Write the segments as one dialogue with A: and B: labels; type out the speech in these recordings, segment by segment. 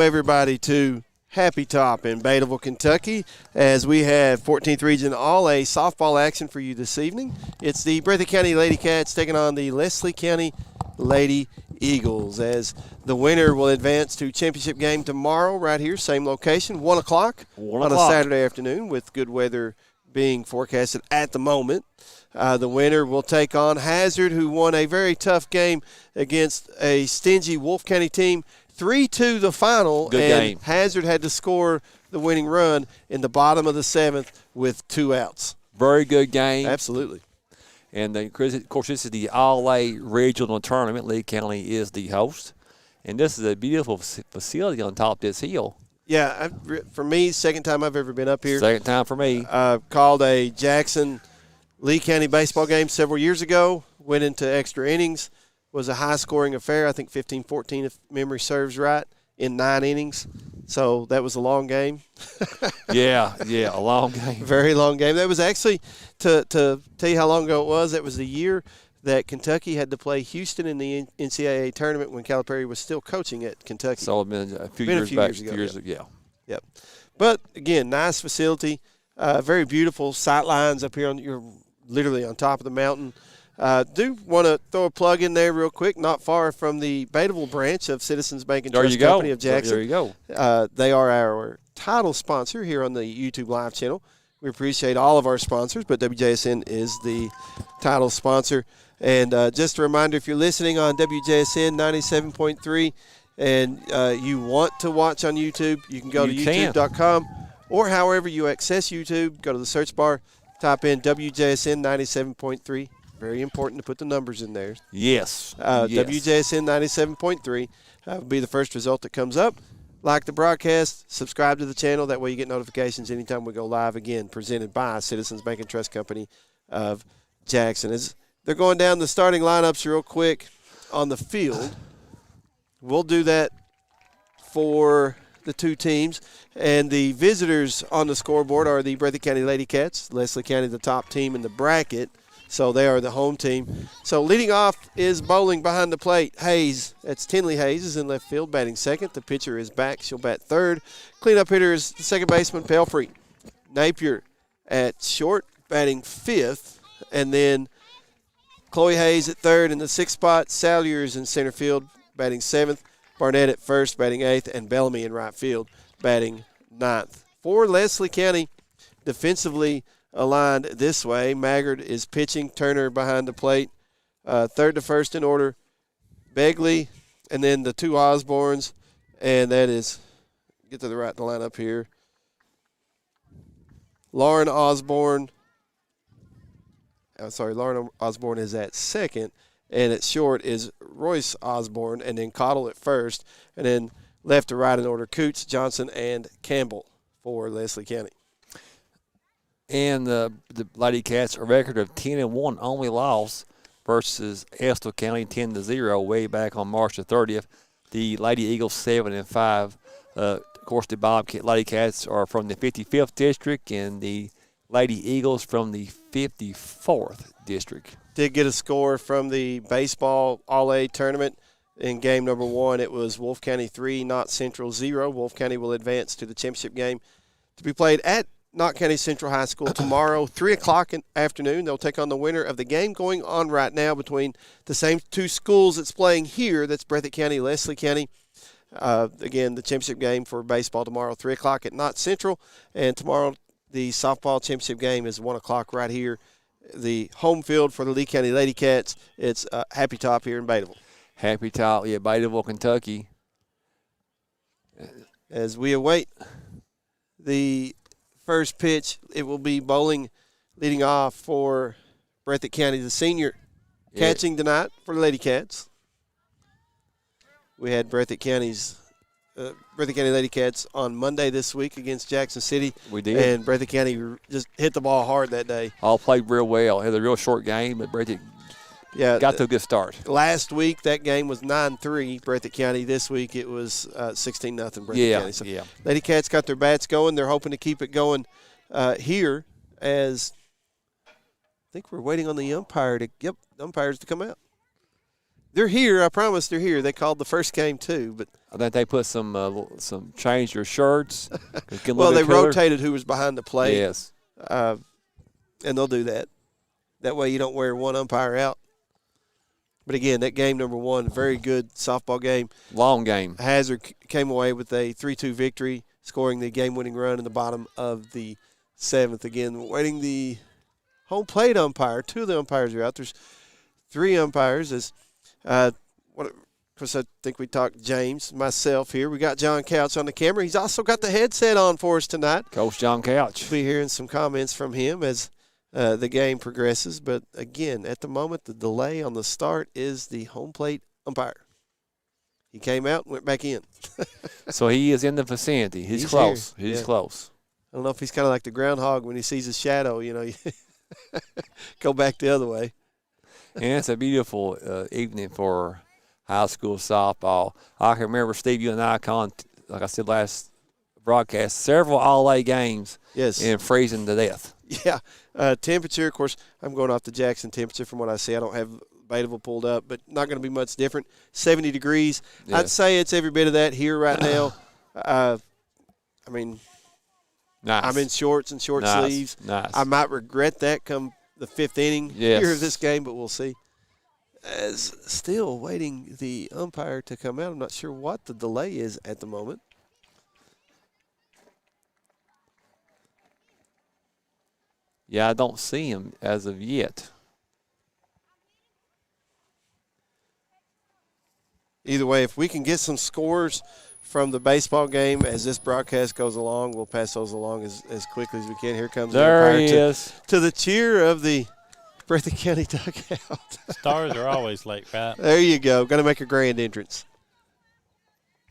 A: Everybody to Happy Top in Bateville, Kentucky, as we have 14th Region All A softball action for you this evening. It's the Breathitt County Lady Cats taking on the Leslie County Lady Eagles, as the winner will advance to championship game tomorrow right here, same location, 1 o'clock on a Saturday afternoon, with good weather being forecasted at the moment. The winner will take on Hazard, who won a very tough game against a stingy Wolfe County team. 3-2 the final,
B: good
A: and
B: game.
A: Hazard had to score the winning run in the bottom of the 7th with 2 outs.
B: Very good game.
A: Absolutely.
B: And, of course, this is the All A Regional Tournament. Lee County is the host. And this is a beautiful facility on top of this hill.
A: Yeah, for me, second time I've ever been up here.
B: Second time for me.
A: Called a Jackson-Lee County baseball game several years ago. Went into extra innings. Was a high-scoring affair, I think 15-14 if memory serves right, in 9 innings. So that was a long game.
B: yeah, a long game.
A: Very long game. That was actually, to tell you how long ago it was, that was the year that Kentucky had to play Houston in the NCAA tournament when Calipari was still coaching at Kentucky.
B: So it's been a few years ago.
A: Yep. But, again, nice facility, very beautiful sight lines up here. You're literally on top of the mountain. Do want to throw a plug in there real quick, not far from the Bateville branch of Citizens Bank and Trust Company of Jackson.
B: There you go.
A: They are our title sponsor here on the YouTube Live channel. We appreciate all of our sponsors, but WJSN is the title sponsor. And just a reminder, if you're listening on WJSN 97.3 and you want to watch on YouTube, you can go to youtube.com, or however you access YouTube, go to the search bar, type in WJSN 97.3. Very important to put the numbers in there.
B: Yes.
A: WJSN 97.3 will be the first result that comes up. Like the broadcast, subscribe to the channel. That way you get notifications anytime we go live again, presented by Citizens Bank and Trust Company of Jackson. As they're going down the starting lineups real quick on the field, we'll do that for the two teams. And the visitors on the scoreboard are the Breathitt County Lady Cats. Leslie County, the top team in the bracket. So they are the home team. So leading off is bowling behind the plate. Hayes, that's Tinley Hayes, is in left field, batting second. The pitcher is back. She'll bat third. Cleanup hitter is the second baseman, Pelfrey. Napier at short, batting fifth. And then Chloe Hayes at third in the sixth spot. Salyers in center field, batting seventh. Barnett at first, batting eighth. And Bellamy in right field, batting ninth. For Leslie County, defensively aligned this way. Maggard is pitching. Turner behind the plate. Third to first in order, Begley, and then the two Osbornes, and that is, get to the right lineup here, Lauren Osborne is at second, and at short is Royce Osborne, and then Cottle at first, and then left to right in order, Coots, Johnson, and Campbell for Leslie County.
B: And the Lady Cats, a record of 10-1, only loss versus Estill County 10-0 way back on March the 30th. The Lady Eagles 7-5. Of course, the Lady Cats are from the 55th district, and the Lady Eagles from the 54th district.
A: Did get a score from the baseball All-A tournament in game number 1. It was Wolfe County 3, Knott Central 0. Wolfe County will advance to the championship game to be played at Knott County Central High School tomorrow, 3 o'clock in the afternoon. They'll take on the winner of the game going on right now between the same two schools that's playing here. That's Breathitt County, Leslie County. Again, the championship game for baseball tomorrow, 3 o'clock at Knott Central. And tomorrow, the softball championship game is 1 o'clock right here. The home field for the Lee County Lady Cats, it's Happy Top here in Bateville.
B: Happy Top, yeah, Bateville, Kentucky.
A: As we await the first pitch, it will be bowling leading off for Breathitt County, the senior catching tonight for the Lady Cats. We had Breathitt County Lady Cats on Monday this week against Jackson City.
B: We did.
A: And Breathitt County just hit the ball hard that day.
B: All played real well. Had a real short game, but Breathitt got to a good start.
A: Last week, that game was 9-3, Breathitt County. This week, it was 16-0, Breathitt County. So Lady Cats got their bats going. They're hoping to keep it going here, as I think we're waiting on the umpires to come out. They're here. I promise they're here. They called the first game too, but
B: I think they put some changed their shirts.
A: well, they rotated who was behind the plate.
B: Yes.
A: And they'll do that. That way you don't wear one umpire out. But again, that game number one, very good softball game.
B: Long game.
A: Hazard came away with a 3-2 victory, scoring the game-winning run in the bottom of the seventh. Again, waiting the home plate umpire. Two of the umpires are out. There's three umpires. Of course, I think we talked James, myself here. We got John Couch on the camera. He's also got the headset on for us tonight.
B: Coach John Couch.
A: We'll be hearing some comments from him as the game progresses. But, again, at the moment, the delay on the start is the home plate umpire. He came out and went back in.
B: So he is in the vicinity. He's close.
A: Here.
B: He's close.
A: I don't know if he's kind of like the groundhog when he sees his shadow, go back the other way.
B: And it's a beautiful evening for high school softball. I can remember, Steve, you and I, like I said last broadcast, several all-A games in freezing to death.
A: Yeah. Temperature, of course, I'm going off the Jackson temperature from what I see. I don't have Betaville pulled up, but not going to be much different. 70 degrees. Yes. I'd say it's every bit of that here right now.
B: Nice.
A: I'm in shorts and short sleeves.
B: Nice.
A: I might regret that come the fifth inning here of this game, but we'll see. As still waiting the umpire to come out. I'm not sure what the delay is at the moment.
B: Yeah, I don't see him as of yet.
A: Either way, if we can get some scores from the baseball game as this broadcast goes along, we'll pass those along as quickly as we can. Here comes the umpire to the cheer of the Breathitt County dugout.
C: Stars are always late, right?
A: There you go. Got to make a grand entrance.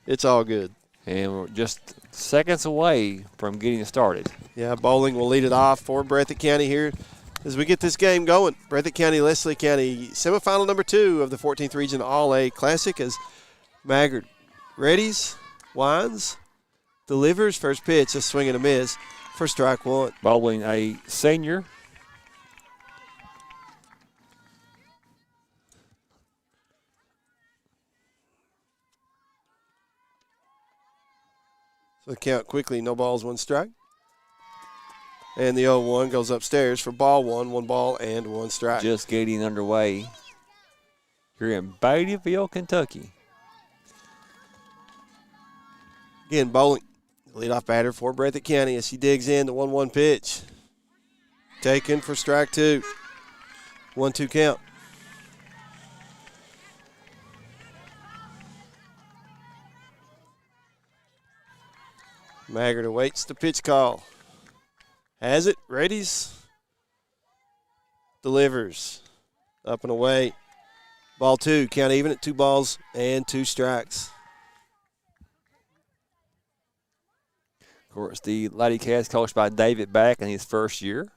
A: It's all good.
B: And we're just seconds away from getting started.
A: Yeah, Bowling will lead it off for Breathitt County here as we get this game going. Breathitt County, Leslie County, semifinal number 2 of the 14th Region All A Classic as Maggard readies, winds, delivers, first pitch, a swing and a miss for strike one.
B: Bowling, a senior.
A: So the count quickly, no balls, one strike. And the 0-1 goes upstairs for ball one, 1 ball and 1 strike.
B: Just getting underway here in Betaville, Kentucky.
A: Again, Bowling, leadoff batter for Breathitt County as he digs in the 1-1 pitch. Taken for strike 2. 1-2 count. Maggard awaits the pitch call. Has it, readies, delivers, up and away. Ball 2, count even at 2 balls and 2 strikes.
B: Of course, the Lady Cats coached by David Back in his first year.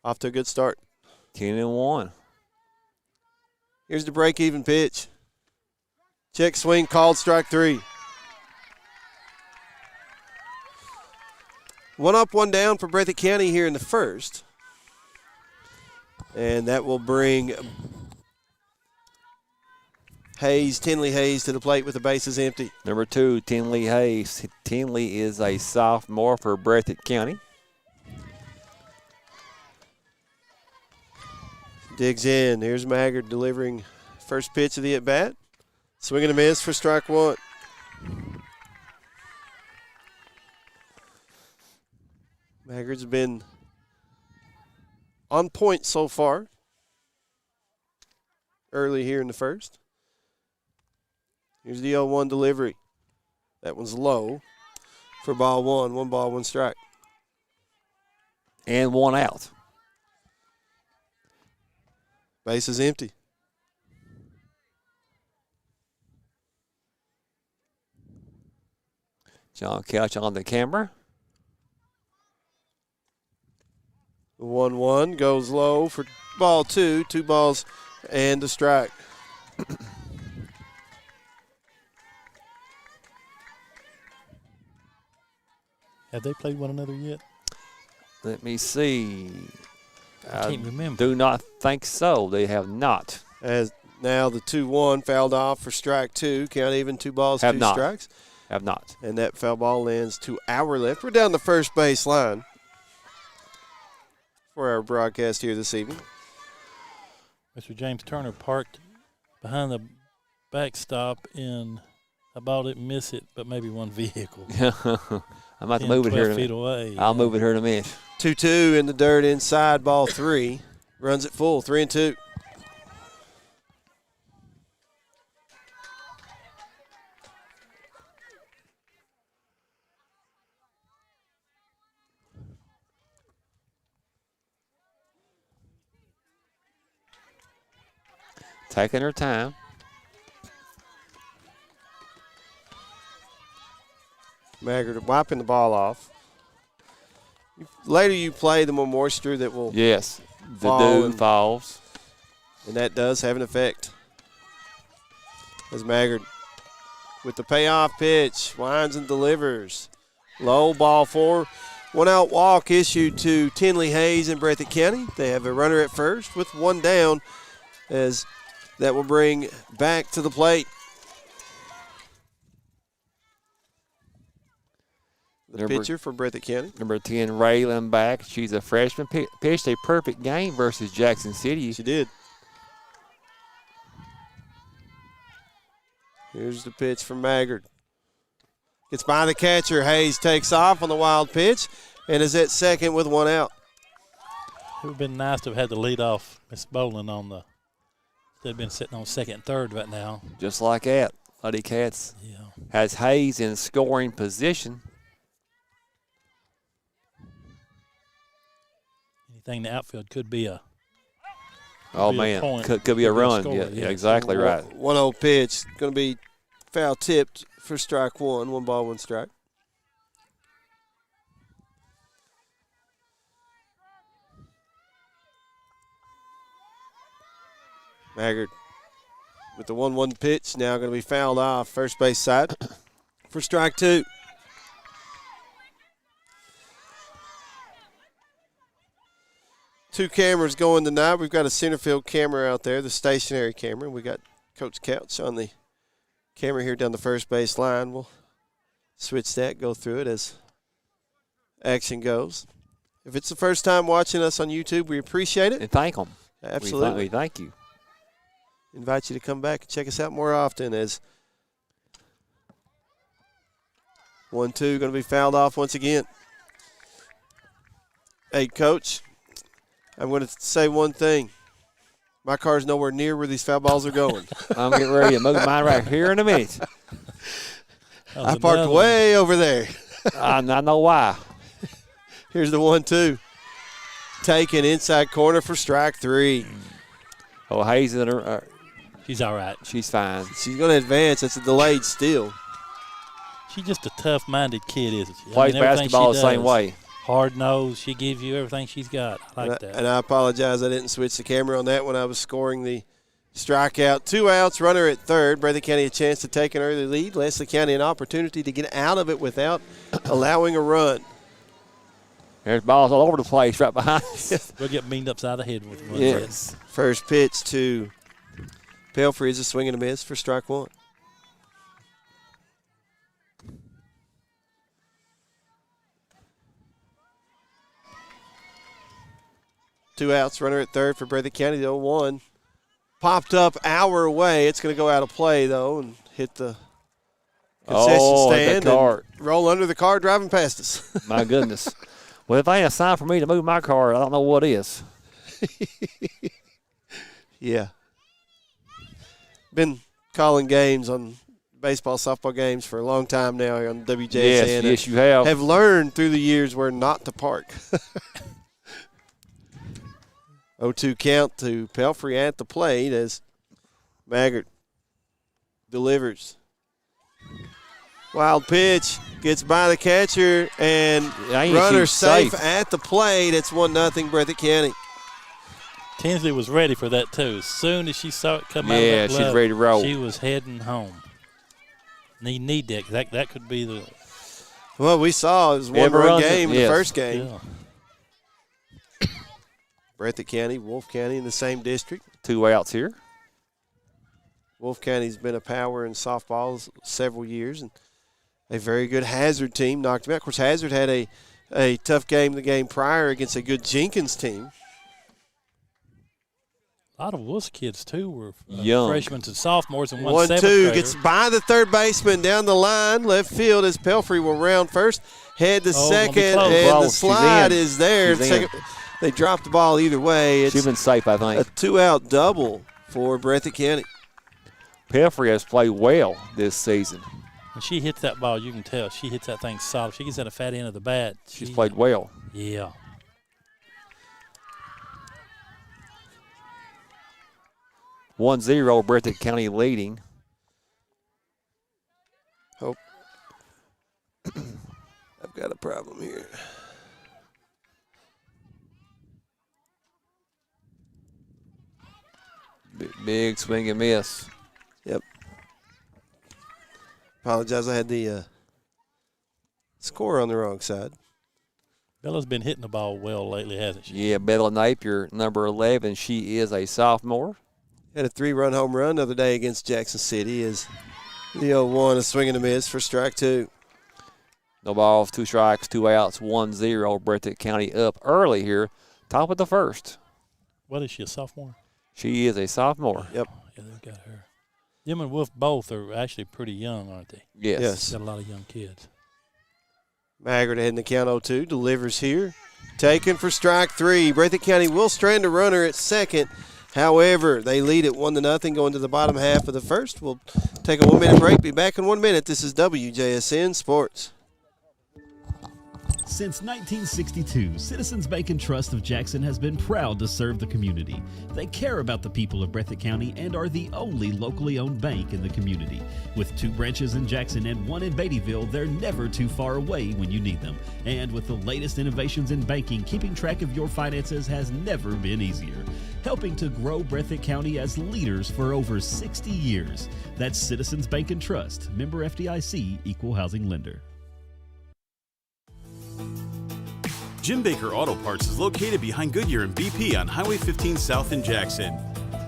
A: Off to a good start.
B: 10-1.
A: Here's the break-even pitch. Check swing called, strike 3. 1 up, 1 down for Breathitt County here in the first. And that will bring Tinley Hayes to the plate with the bases empty.
B: Number 2, Tinley Hayes. Tinley is a sophomore for Breathitt County.
A: Digs in. Here's Maggard delivering first pitch of the at-bat. Swing and a miss for strike 1. Maggard's been on point so far early here in the first. Here's the 0-1 delivery. That one's low for ball 1. 1 ball, 1 strike.
B: And 1 out.
A: Base is empty.
B: John Couch on the camera.
A: 1-1 goes low for ball 2. 2 balls and a strike.
C: Have they played one another yet?
B: Let me see.
C: I can't remember.
B: Do not think so. They have not.
A: As Now the 2-1 fouled off for strike 2. Count even, 2 balls,
B: Have
A: 2
B: not.
A: strikes.
B: Have not.
A: And that foul ball lands to our left. We're down the first base line for our broadcast here this evening.
C: Mr. James Turner parked behind the backstop in, I didn't miss it, but maybe one vehicle.
B: I'm about to
C: 10,
B: move it here
C: 12
B: in a
C: feet
B: minute.
C: away.
B: I'll move it here in a minute.
A: 2-2 in the dirt inside, ball 3. Runs it full, 3-2.
B: Taking her time.
A: Maggard wiping the ball off. Later you play, the more moisture that will
B: Yes. The
A: fall
B: dew
A: and-
B: falls.
A: and that does have an effect. As Maggard with the payoff pitch, winds and delivers. Low ball 4. 1 out walk issued to Tinley Hayes in Breathitt County. They have a runner at first with 1 down, as that will bring back to the plate the pitcher for Breathitt County.
B: Number 10, Raylan back. She's a freshman. Pitched a perfect game versus Jackson City.
A: She did. Here's the pitch from Maggard. Gets by the catcher. Hayes takes off on the wild pitch and is at second with 1 out.
C: It would have been nice to have had the lead off Miss Bolin on the. They'd been sitting on second and third right now.
B: Just like that. Lady Cats
C: Yeah.
B: has Hayes in scoring position.
C: Anything in the outfield could be a.
B: Oh,
C: be a
B: man.
C: point.
B: Could be a
C: Could be a
B: run.
C: score,
B: Yeah,
C: yeah.
B: exactly right.
A: 1-0 pitch. Going to be foul tipped for strike 1. 1 ball, 1 strike. Maggard with the 1-1 pitch, now going to be fouled off first base side for strike 2. Two cameras going tonight. We've got a center field camera out there, the stationary camera. We got Coach Couch on the camera here down the first base line. We'll switch that, go through it as action goes. If it's the first time watching us on YouTube, we appreciate it.
B: And thank them.
A: Absolutely.
B: We thank you.
A: Invite you to come back and check us out more often, as 1-2 going to be fouled off once again. Hey, Coach, I'm going to say one thing. My car's nowhere near where these foul balls are going.
B: I'm getting ready to move mine right here in a minute.
A: I parked way over there.
B: I know why.
A: Here's the 1-2. Taken inside corner for strike 3.
B: Oh, Hayes in her.
C: She's all right.
B: She's fine.
A: She's going to advance. It's a delayed steal.
C: She's just a tough-minded kid, isn't she?
B: Plays
C: everything
B: basketball
C: she
B: the same
C: does,
B: way.
C: Hard nosed. She gives you everything she's got. I like that.
A: And I apologize. I didn't switch the camera on that when I was scoring the strikeout. 2 outs, runner at third. Breathitt County a chance to take an early lead. Leslie County an opportunity to get out of it without allowing a run.
B: There's balls all over the place right behind us.
C: We'll get beamed upside the head with one.
B: Yes.
A: First pitch to Pelfrey is a swing and a miss for strike 1. Two outs, runner at third for Breathitt County. The 0-1 popped up our way. It's going to go out of play, though, and hit the concession stand and roll under the car driving past us.
B: My goodness. Well, if ain't a sign for me to move my car, I don't know what is.
A: Yeah. Been calling games on baseball, softball games for a long time now on WJSN.
B: Yes, you have.
A: Have learned through the years where not to park. 0-2 count to Pelfrey at the plate as Maggard delivers. Wild pitch, gets by the catcher, and runner safe at the plate. It's 1-0 Breathitt County.
C: Tinsley was ready for that, too. As soon as she saw it come out of
B: Yeah,
C: that glove,
B: she's ready to roll.
C: she was heading home. And you need that, 'cause that could be the
A: Well, we saw it was a one-run game in the
B: yes.
A: first game.
C: yeah.
A: Breathitt County, Wolfe County in the same district.
B: 2 outs here.
A: Wolf County's been a power in softball several years, and a very good Hazard team knocked them out. Of course, Hazard had a tough game the game prior against a good Jenkins team.
C: A lot of Wolf's kids, too, were
B: young
C: freshmen and sophomores, and
A: 1-2
C: seventh grader.
A: gets by the third baseman down the line. Left field as Pelfrey will round first. Head to second,
C: close.
A: and the
B: Close.
A: slide is there.
B: She's in.
A: They dropped the ball either way.
B: She's been safe, I think.
A: A 2-out double for Breathitt County.
B: Pelfrey has played well this season.
C: When she hits that ball, you can tell. She hits that thing solid. She gets at the fat end of the bat.
B: She's played well.
C: Yeah.
B: 1-0, Breathitt County leading.
A: Hope. I've got a problem here.
B: Big swing and miss.
A: Yep. Apologize, I had the score on the wrong side.
C: Bella's been hitting the ball well lately, hasn't she?
B: Yeah, Bella Napier, number 11. She is a sophomore.
A: Had a 3-run home run the other day against Jackson City as the 0-1, a swing and a miss for strike 2.
B: No balls, 2 strikes, 2 outs, 1-0. Breathitt County up early here, top of the first.
C: What is she, a sophomore?
B: She is a sophomore.
A: Yep.
C: Yeah, they've got her. Them and Wolf both are actually pretty young, aren't they?
B: Yes.
C: Got a lot of young kids.
A: Maggard ahead in the count 0-2, delivers here. Taken for strike 3. Breathitt County will strand a runner at second. However, they lead at 1-0 going to the bottom half of the first. We'll take a 1-minute break. Be back in 1 minute. This is WJSN Sports.
D: Since 1962, Citizens Bank and Trust of Jackson has been proud to serve the community. They care about the people of Breathitt County and are the only locally owned bank in the community. With 2 branches in Jackson and 1 in Beattyville, they're never too far away when you need them. And with the latest innovations in banking, keeping track of your finances has never been easier. Helping to grow Breathitt County as leaders for over 60 years. That's Citizens Bank and Trust, member FDIC, equal housing lender.
E: Jim Baker Auto Parts is located behind Goodyear and BP on Highway 15 South in Jackson.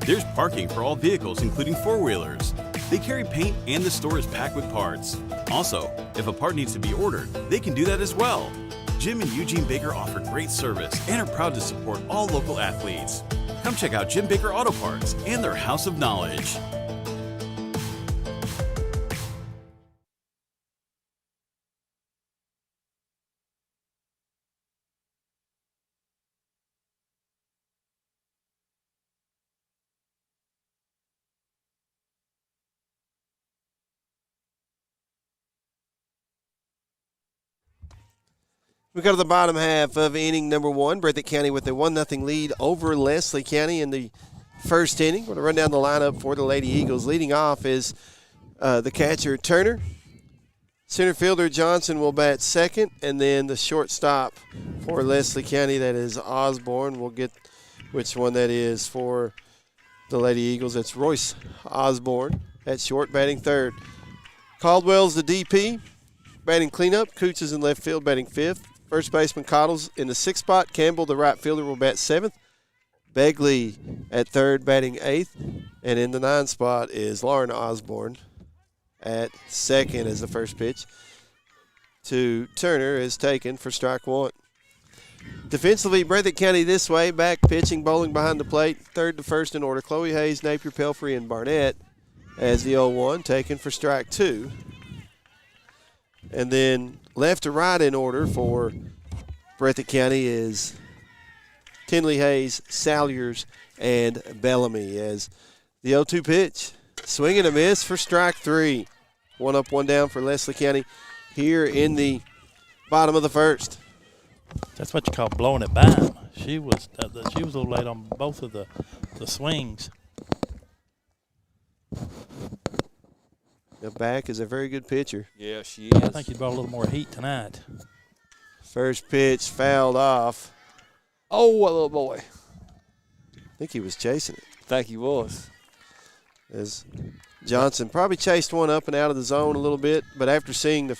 E: There's parking for all vehicles, including 4-wheelers. They carry paint and the store is packed with parts. Also, if a part needs to be ordered, they can do that as well. Jim and Eugene Baker offer great service and are proud to support all local athletes. Come check out Jim Baker Auto Parts and their House of Knowledge.
A: We go to the bottom half of inning number 1. Breathitt County with a 1-0 lead over Leslie County in the first inning. We're going to run down the lineup for the Lady Eagles. Leading off is the catcher, Turner. Center fielder Johnson will bat second, and then the shortstop for Leslie County, that is Osborne. We'll get which one that is for the Lady Eagles. That's Royce Osborne at short, batting third. Caldwell's the DP, batting cleanup. Coots is in left field, batting fifth. First baseman Cottles in the 6th spot. Campbell, the right fielder, will bat 7th. Begley at third, batting 8th. And in the 9th spot is Lauren Osborne at second as the first pitch to Turner is taken for strike 1. Defensively, Breathitt County this way, back pitching, bowling behind the plate, third to first in order. Chloe Hayes, Napier, Pelfrey, and Barnett as the 0-1, taken for strike 2. And then left to right in order for Breathitt County is Tinley Hayes, Salyers, and Bellamy as the 0-2 pitch. Swing and a miss for strike 3. 1 up, 1 down for Leslie County here in the bottom of the first.
C: That's what you call blowing it by him. She was a little late on both of the swings.
A: The back is a very good pitcher.
B: Yeah, she is.
C: I think he brought a little more heat tonight.
A: First pitch fouled off.
B: Oh, what a little boy.
A: I think he was chasing it.
B: I think he was.
A: As Johnson probably chased one up and out of the zone a little bit, but after seeing the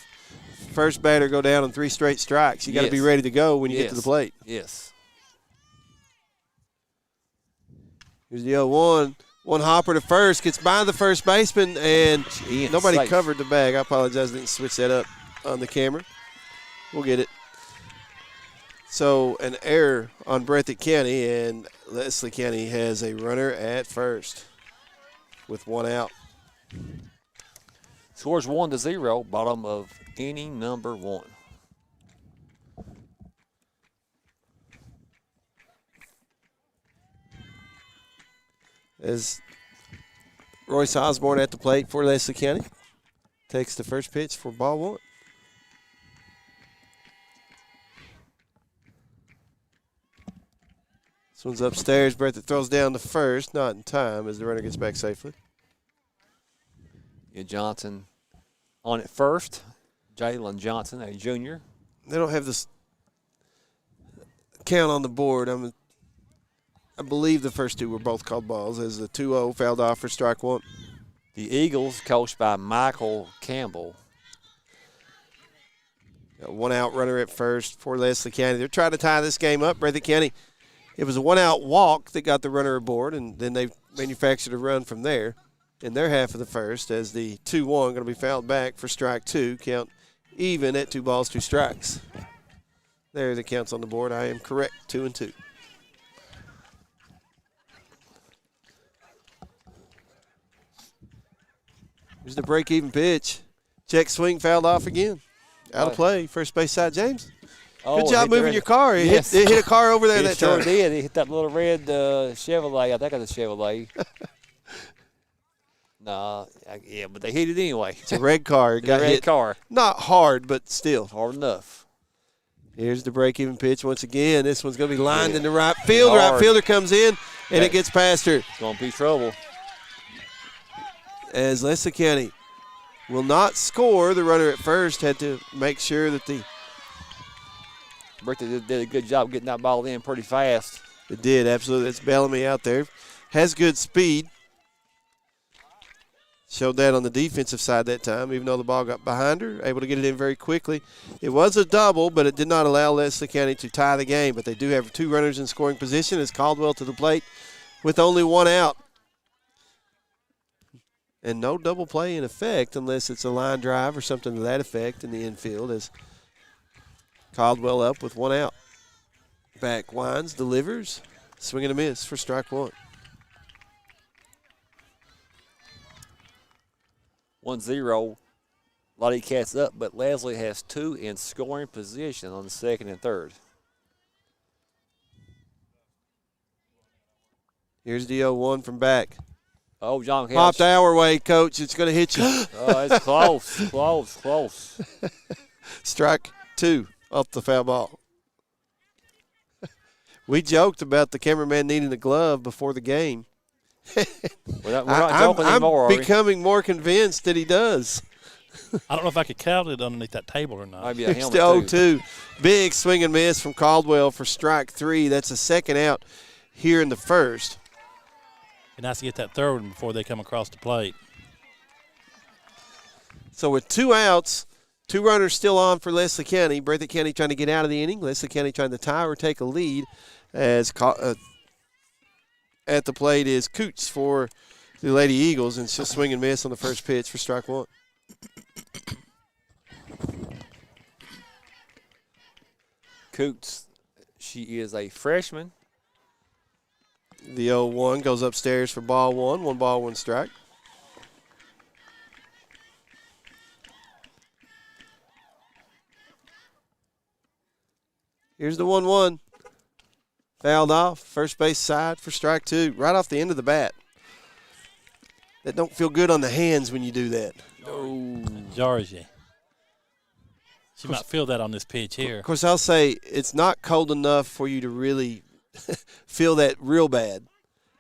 A: first batter go down on 3 straight strikes, you got to be ready to go when you get to the plate.
B: Yes.
A: Here's the 0-1. One hopper to first, gets by the first baseman, and nobody
B: safe.
A: covered the bag. I apologize, I didn't switch that up on the camera. We'll get it. So an error on Breathitt County, and Leslie County has a runner at first with one out.
B: Scores 1-0, bottom of inning number 1.
A: As Royce Osborne at the plate for Leslie County. Takes the first pitch for ball 1. This one's upstairs. Breathitt throws down the first, not in time as the runner gets back safely.
B: Yeah, Johnson on at first. Jalen Johnson, a junior.
A: They don't have this count on the board. I believe the first two were both called balls as the 2-0 fouled off for strike 1.
B: The Eagles, coached by Michael Campbell.
A: Got one out runner at first for Leslie County. They're trying to tie this game up. Breathitt County, it was a one-out walk that got the runner aboard, and then they manufactured a run from there in their half of the first as the 2-1 going to be fouled back for strike 2. Count even at 2 balls, 2 strikes. There the counts on the board. I am correct, 2-2. Here's the break-even pitch. Check swing fouled off again. Out of play. First base side, James. Good job moving your car. It hit a car over there that
B: sure
A: time.
B: did. It hit that little red Chevrolet. I think it's a Chevrolet. Yeah, but they hit it anyway.
A: It's a red car. It got
B: red
A: hit.
B: car.
A: Not hard, but still.
B: Hard enough.
A: Here's the break-even pitch once again. This one's going to be lined into right field.
B: Hard.
A: Right fielder comes in, and it gets past her.
B: It's going to be trouble.
A: As Leslie County will not score, the runner at first had to make sure that
B: Breathitt did a good job getting that ball in pretty fast.
A: It did, absolutely. That's Bellamy out there. Has good speed. Showed that on the defensive side that time, even though the ball got behind her, able to get it in very quickly. It was a double, but it did not allow Leslie County to tie the game. But they do have 2 runners in scoring position as Caldwell to the plate with only 1 out. And no double play in effect unless it's a line drive or something to that effect in the infield as Caldwell up with 1 out. Back winds, delivers, swing and a miss for strike 1.
B: 1-0. Lottie Cats up, but Leslie has 2 in scoring position on the second and third.
A: Here's the 0-1 from back.
B: Oh, John Couch.
A: Popped our way, Coach. It's going to hit you.
B: Oh, it's close, close.
A: Strike 2 off the foul ball. We joked about the cameraman needing a glove before the game.
B: We're not joking anymore,
A: I'm becoming more convinced that he does.
C: I don't know if I could count it underneath that table or not.
B: Maybe a
A: Here's
B: helmet,
A: the 0-2. Big swing and miss from Caldwell for strike 3. That's a second out here in the first.
C: Be nice to get that third one before they come across the plate.
A: So with 2 outs, 2 runners still on for Leslie County. Breathitt County trying to get out of the inning. Leslie County trying to tie or take a lead as at the plate is Coots for the Lady Eagles, and she'll swing and miss on the first pitch for strike 1.
B: Coots, she is a freshman.
A: The 0-1 goes upstairs for ball 1. 1 ball, 1 strike. Here's the 1-1. Fouled off, first base side for strike 2, right off the end of the bat. That don't feel good on the hands when you do that.
C: Georgie. She might feel that on this pitch here.
A: Of course, I'll say it's not cold enough for you to really feel that real bad.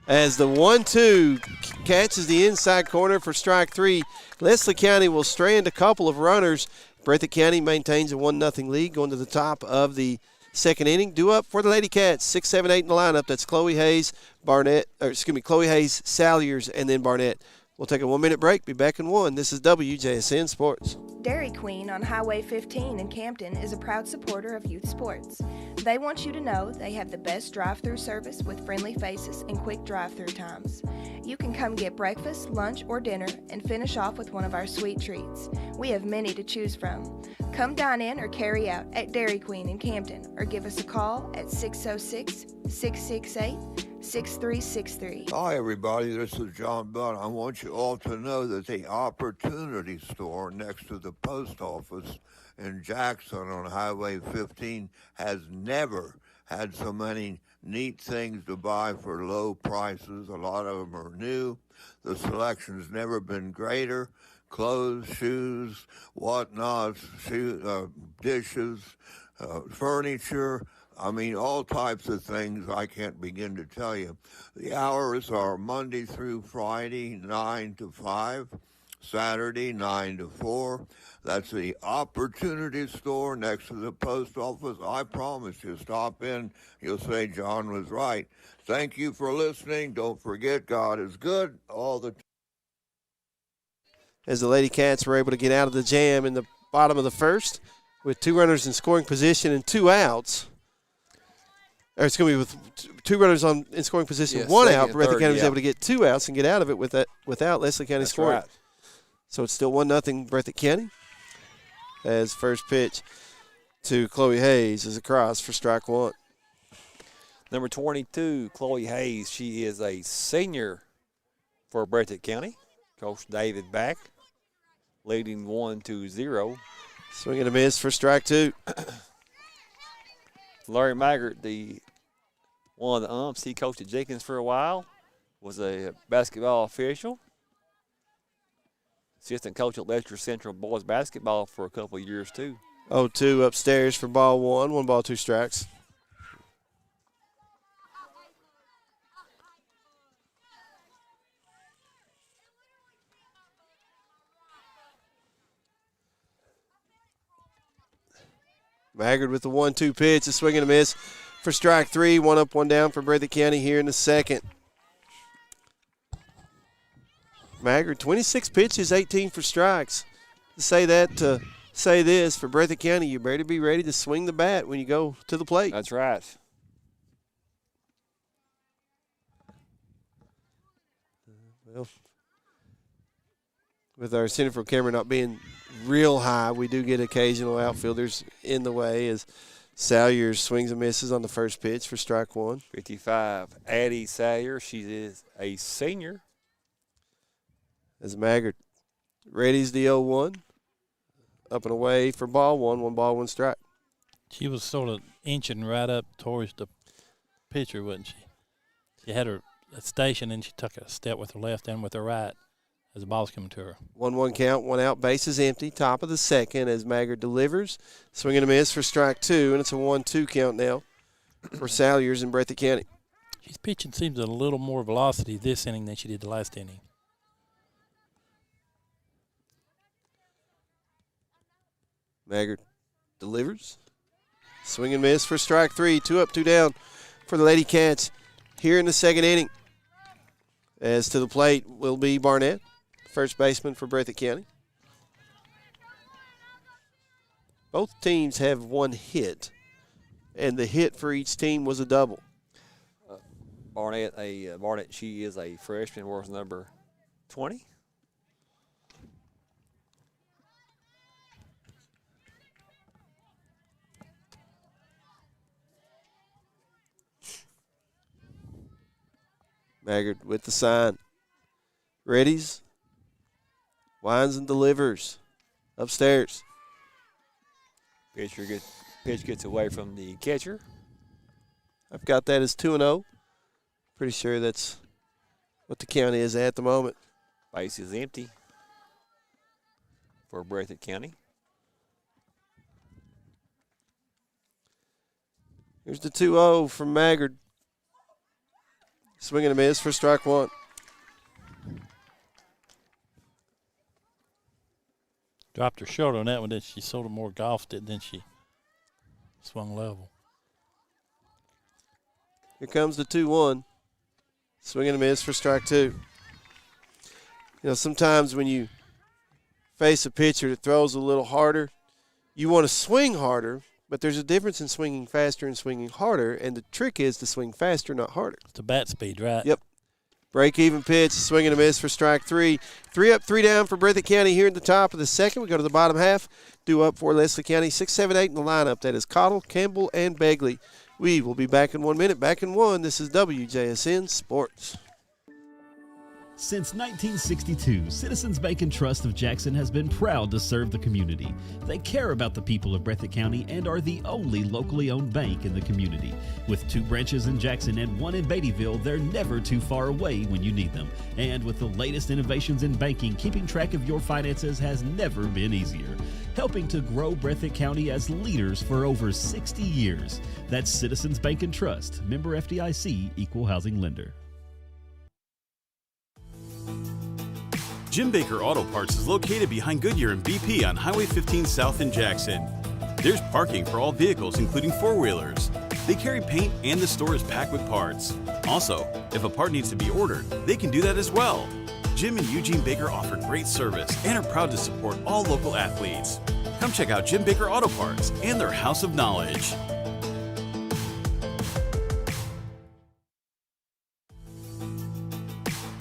A: As the 1-2 catches the inside corner for strike 3, Leslie County will strand a couple of runners. Breathitt County maintains a 1-0 lead going to the top of the second inning. Due up for the Lady Cats, 6, 7, 8 in the lineup. That's Chloe Hayes, Chloe Hayes, Salyers, and then Barnett We'll take a 1-minute break. Be back in 1. This is WJSN Sports.
F: Dairy Queen on Highway 15 in Campton is a proud supporter of youth sports. They want you to know they have the best drive-through service with friendly faces and quick drive-through times. You can come get breakfast, lunch, or dinner and finish off with one of our sweet treats. We have many to choose from. Come dine in or carry out at Dairy Queen in Campton or give us a call at 606-668-6363.
G: Hi, everybody. This is John Bunn. I want you all to know that the Opportunity Store next to the post office in Jackson on Highway 15 has never had so many neat things to buy for low prices. A lot of them are new. The selection's never been greater. Clothes, shoes, whatnots, dishes, furniture. I mean, all types of things I can't begin to tell you. The hours are Monday through Friday, 9 to 5, Saturday, 9 to 4. That's the Opportunity Store next to the post office. I promise you, stop in. You'll say John was right. Thank you for listening. Don't forget, God is good all the time.
A: As the Lady Cats were able to get out of the jam in the bottom of the first with 2 runners in scoring position and 2 outs. Or it's going to be with 2 runners in scoring position, 1 out. Breathitt County was able to get 2 outs and get out of it without Leslie County scoring.
B: Right.
A: So it's still 1-0 Breathitt County. As first pitch to Chloe Hayes is across for strike 1.
B: Number 22, Chloe Hayes. She is a senior for Breathitt County. Coach David back, leading 1-0.
A: Swing and a miss for strike 2.
B: Larry Maggart, one of the umps, he coached at Jenkins for a while, was a basketball official, assistant coach at Lester Central boys basketball for a couple of years too.
A: 0-2 upstairs for ball 1. 1 ball, 2 strikes. Maggard with the 1-2 pitch, a swing and a miss for strike 3. 1 up, 1 down for Breathitt County here in the second. Maggard, 26 pitches, 18 for strikes. To say this, for Breathitt County, you better be ready to swing the bat when you go to the plate.
B: That's right.
A: Well, with our center field camera not being real high, we do get occasional outfielders in the way as Salyer swings and misses on the first pitch for strike 1.
B: 55, Addie Salyer. She is a senior.
A: As Maggard readies the 0-1. Up and away for ball 1. 1 ball, 1 strike.
C: She was sort of inching right up towards the pitcher, wasn't she? She had her station, and she took a step with her left and with her right as the ball's coming to her.
A: 1-1 count, 1 out, bases empty. Top of the second as Maggard delivers. Swing and a miss for strike 2, and it's a 1-2 count now for Salyers in Breathitt County.
C: She's pitching seems a little more velocity this inning than she did the last inning.
A: Maggard delivers. Swing and miss for strike 3. 2 up, 2 down for the Lady Cats here in the second inning. As to the plate will be Barnett, first baseman for Breathitt County. Both teams have 1 hit, and the hit for each team was a double.
B: Barnett, she is a freshman, wears number 20.
A: Maggard with the sign. Readies. Winds and delivers. Upstairs.
B: Pitch gets away from the catcher.
A: I've got that as 2-0. Pretty sure that's what the count is at the moment.
B: Base is empty for Breathitt County.
A: Here's the 2-0 from Maggard. Swing and a miss for strike 1.
C: Dropped her short on that one, then she sort of more golfed it than she swung level.
A: Here comes the 2-1. Swing and a miss for strike 2. sometimes when you face a pitcher that throws a little harder, you want to swing harder, but there's a difference in swinging faster and swinging harder, and the trick is to swing faster, not harder.
C: It's the bat speed, right?
A: Yep. Break-even pitch, swing and a miss for strike 3. 3 up, 3 down for Breathitt County here in the top of the second. We go to the bottom half. Due up for Leslie County, 6, 7, 8 in the lineup. That is Cottle, Campbell, and Begley. We will be back in 1 minute. Back in 1. This is WJSN Sports.
D: Since 1962, Citizens Bank and Trust of Jackson has been proud to serve the community. They care about the people of Breathitt County and are the only locally owned bank in the community. With 2 branches in Jackson and 1 in Beattyville, they're never too far away when you need them. And with the latest innovations in banking, keeping track of your finances has never been easier. Helping to grow Breathitt County as leaders for over 60 years. That's Citizens Bank and Trust, member FDIC, equal housing lender.
E: Jim Baker Auto Parts is located behind Goodyear and BP on Highway 15 South in Jackson. There's parking for all vehicles, including four-wheelers. They carry paint and the store is packed with parts. Also, if a part needs to be ordered, they can do that as well. Jim and Eugene Baker offer great service and are proud to support all local athletes. Come check out Jim Baker Auto Parts and their House of Knowledge.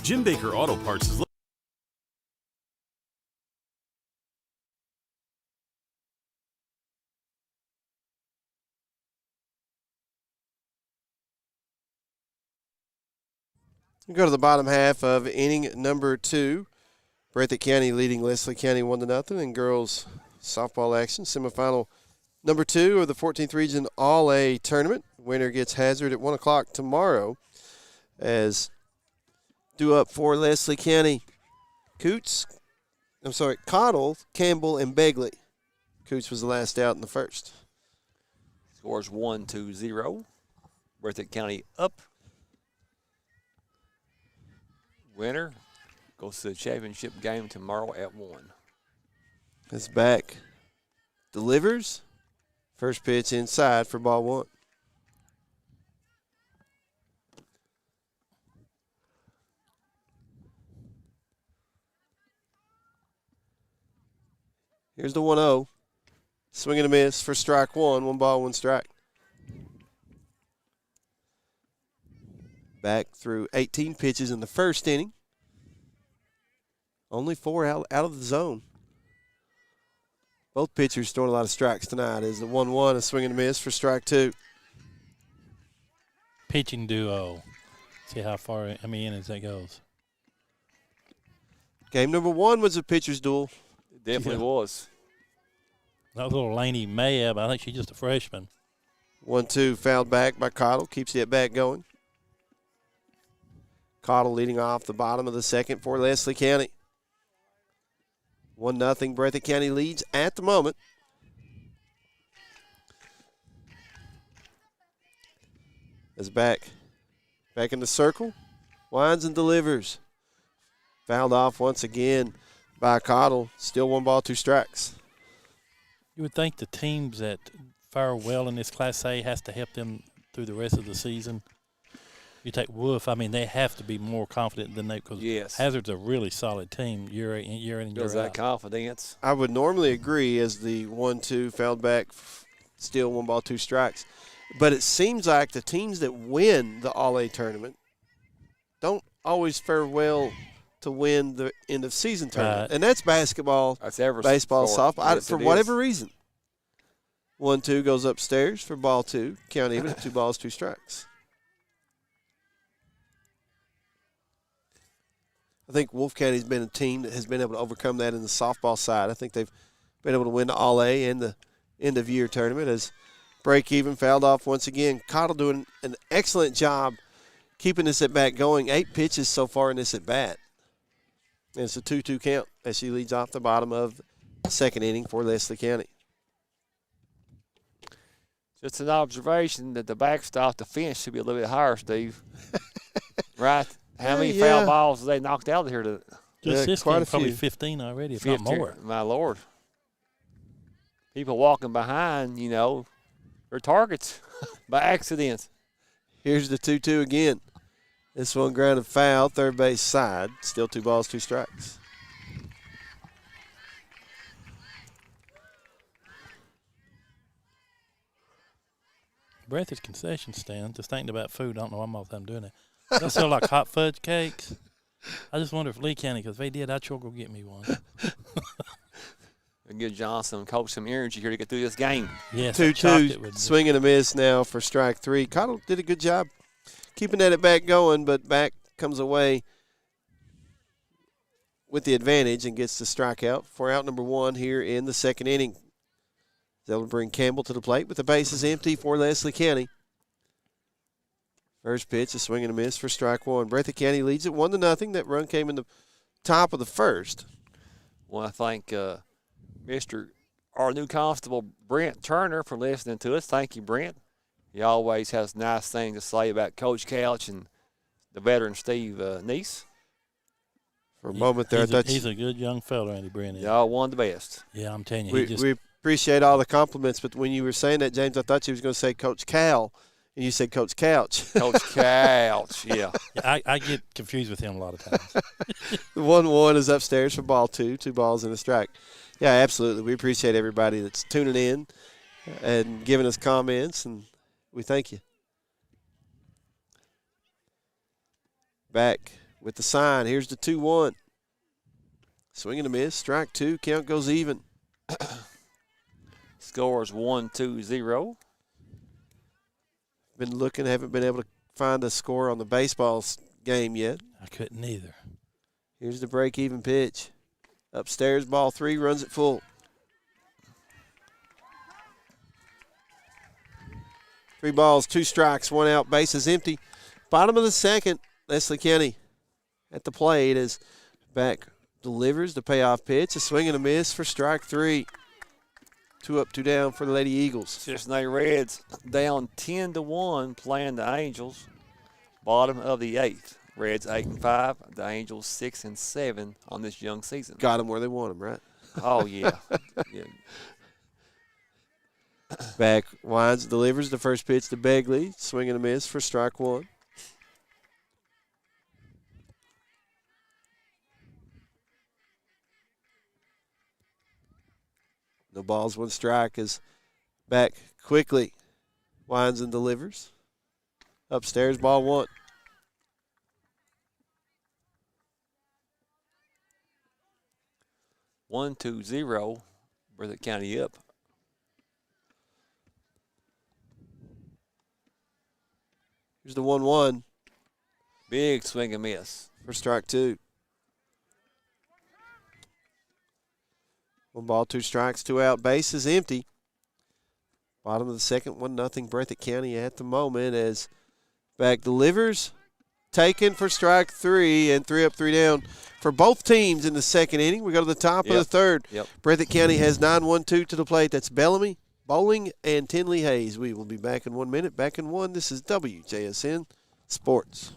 E: Jim Baker Auto Parts is
A: We go to the bottom half of inning number 2. Breathitt County leading Leslie County 1-0 in girls softball action. Semifinal number 2 of the 14th Region All A tournament. Winner gets Hazard at 1 o'clock tomorrow. As due up for Leslie County, Cottle, Campbell, and Begley. Coots was the last out in the first.
B: Scores 1-0. Breathitt County up. Winner goes to the championship game tomorrow at 1.
A: It's back. Delivers. First pitch inside for ball 1. Here's the 1-0. Swing and a miss for strike 1. 1 ball, 1 strike. Back through 18 pitches in the first inning. Only 4 out of the zone. Both pitchers throwing a lot of strikes tonight. Is the 1-1 a swing and a miss for strike 2.
C: Pitching duo. See how many innings that goes.
A: Game number 1 was a pitcher's duel.
B: It definitely was.
C: That was little Laney Mayab. I think she's just a freshman.
A: 1-2 fouled back by Cottle. Keeps the at-bat going. Cottle leading off the bottom of the second for Leslie County. 1-0 Breathitt County leads at the moment. As back in the circle. Winds and delivers. Fouled off once again by Cottle. Still 1 ball, 2 strikes.
C: You would think the teams that fare well in this Class A has to help them through the rest of the season. You take Wolf, they have to be more confident than they, because
B: yes.
C: Hazard's a really solid team year in and year
B: Does
C: out.
B: that confidence?
A: I would normally agree as the 1-2 fouled back, still 1 ball, 2 strikes. But it seems like the teams that win the All-A tournament don't always fare well to win the end-of-season tournament.
C: Right.
A: And that's basketball,
B: That's ever
A: baseball,
B: sport.
A: softball,
B: Yes,
A: for
B: it
A: whatever
B: is.
A: reason. 1-2 goes upstairs for ball 2. Count even, 2 balls, 2 strikes. I think Wolf County's been a team that has been able to overcome that in the softball side. I think they've been able to win the All-A and the end-of-year tournament as break-even fouled off once again. Cottle doing an excellent job keeping this at-bat going. 8 pitches so far in this at-bat. And it's a 2-2 count as she leads off the bottom of the second inning for Leslie County.
B: Just an observation that the backstop, the fence should be a little bit higher, Steve. Right? How many foul balls have they knocked out of here?
C: Just this
A: quite
C: game,
A: a
C: probably
A: few.
C: 15 already, if not more.
B: My Lord. People walking behind, they're targets by accident.
A: Here's the 2-2 again. This one grounded foul, third base side. Still 2 balls, 2 strikes.
C: Breathitt's concession stand, just thinking about food, I don't know why most of them doing it. They'll sell like hot fudge cakes. I just wonder if Lee County, because if they did, I'd sure go get me one.
B: Give Johnson and Coach some energy here to get through this game.
C: Yes,
A: 2-2, swing and a miss now for strike 3. Cottle did a good job keeping that at back going, but back comes away with the advantage and gets the strikeout for out number 1 here in the second inning. They'll bring Campbell to the plate with the bases empty for Leslie County. First pitch, a swing and a miss for strike 1. Breathitt County leads it 1-0. That run came in the top of the first.
B: Well, I thank our new constable, Brent Turner, for listening to us. Thank you, Brent. He always has nice things to say about Coach Couch and the veteran Steve Neese.
A: For a moment there, I thought
C: he's a good young fella, Andy Brennan.
B: Y'all one of the best.
C: Yeah, I'm telling you.
A: We appreciate all the compliments, but when you were saying that, James, I thought you was going to say Coach Cal, and you said Coach Couch.
B: Coach Couch, yeah.
C: I get confused with him a lot of times.
A: The 1-1 is upstairs for ball 2, 2 balls and a strike. Yeah, absolutely. We appreciate everybody that's tuning in and giving us comments, and we thank you. Back with the sign. Here's the 2-1. Swing and a miss. Strike 2. Count goes even.
B: Scores 1-2-0.
A: Been looking, haven't been able to find a score on the baseball game yet.
C: I couldn't either.
A: Here's the break-even pitch. Upstairs, ball 3, runs it full. 3 balls, 2 strikes, 1 out, bases empty. Bottom of the second, Leslie County at the plate as back delivers the payoff pitch. A swing and a miss for strike 3. 2 up, 2 down for the Lady Eagles.
B: Cincinnati Reds down 10-1 playing the Angels. Bottom of the 8th. Reds 8-5. The Angels 6-7 on this young season.
A: Got them where they want them, right?
B: Oh yeah. Yeah.
A: Back winds, delivers the first pitch to Begley. Swing and a miss for strike 1. No balls, 1 strike as back quickly winds and delivers. Upstairs, ball 1.
B: 1-2-0. Breathitt County up.
A: Here's the 1-1
B: Big swing and miss.
A: for strike 2. 1 ball, 2 strikes, 2 out. Base is empty. Bottom of the second, 1-0 Breathitt County at the moment as back delivers. Taken for strike 3 and 3 up, 3 down for both teams in the second inning. We go to the top of the third.
B: Yep.
A: Breathitt County has 9-1-2 to the plate. That's Bellamy, Bowling, and Tinley Hayes. We will be back in 1 minute. Back in 1. This is WJSN Sports.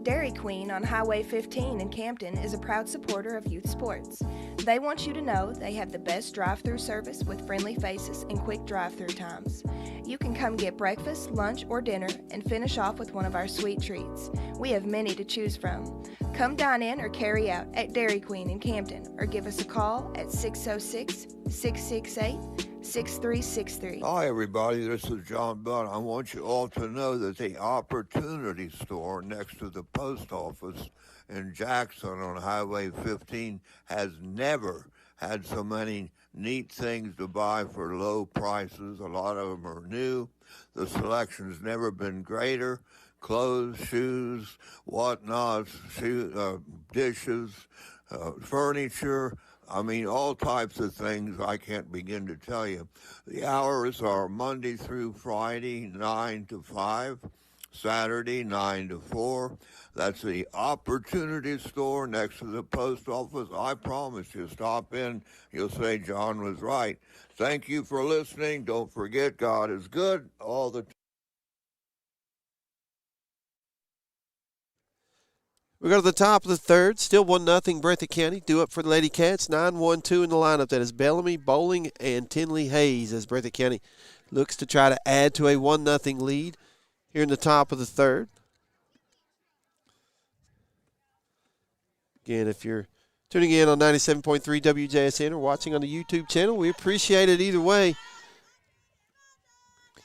F: Dairy Queen on Highway 15 in Campton is a proud supporter of youth sports. They want you to know they have the best drive-through service with friendly faces and quick drive-through times. You can come get breakfast, lunch, or dinner and finish off with one of our sweet treats. We have many to choose from. Come dine in or carry out at Dairy Queen in Campton or give us a call at 606-668-6363.
G: Hi, everybody. This is John Budd. I want you all to know that the Opportunity Store next to the post office in Jackson on Highway 15 has never had so many neat things to buy for low prices. A lot of them are new. The selection's never been greater. Clothes, shoes, whatnots, dishes, furniture. I mean, all types of things I can't begin to tell you. The hours are Monday through Friday, 9 to 5, Saturday, 9 to 4. That's the Opportunity Store next to the post office. I promise you, stop in. You'll say John was right. Thank you for listening. Don't forget, God is good all the time.
A: We go to the top of the third. Still 1-0 Breathitt County. Due up for the Lady Cats. 9-1-2 in the lineup. That is Bellamy, Bowling, and Tinley Hayes as Breathitt County looks to try to add to a 1-0 lead here in the top of the third. Again, if you're tuning in on 97.3 WJSN or watching on the YouTube channel, we appreciate it either way.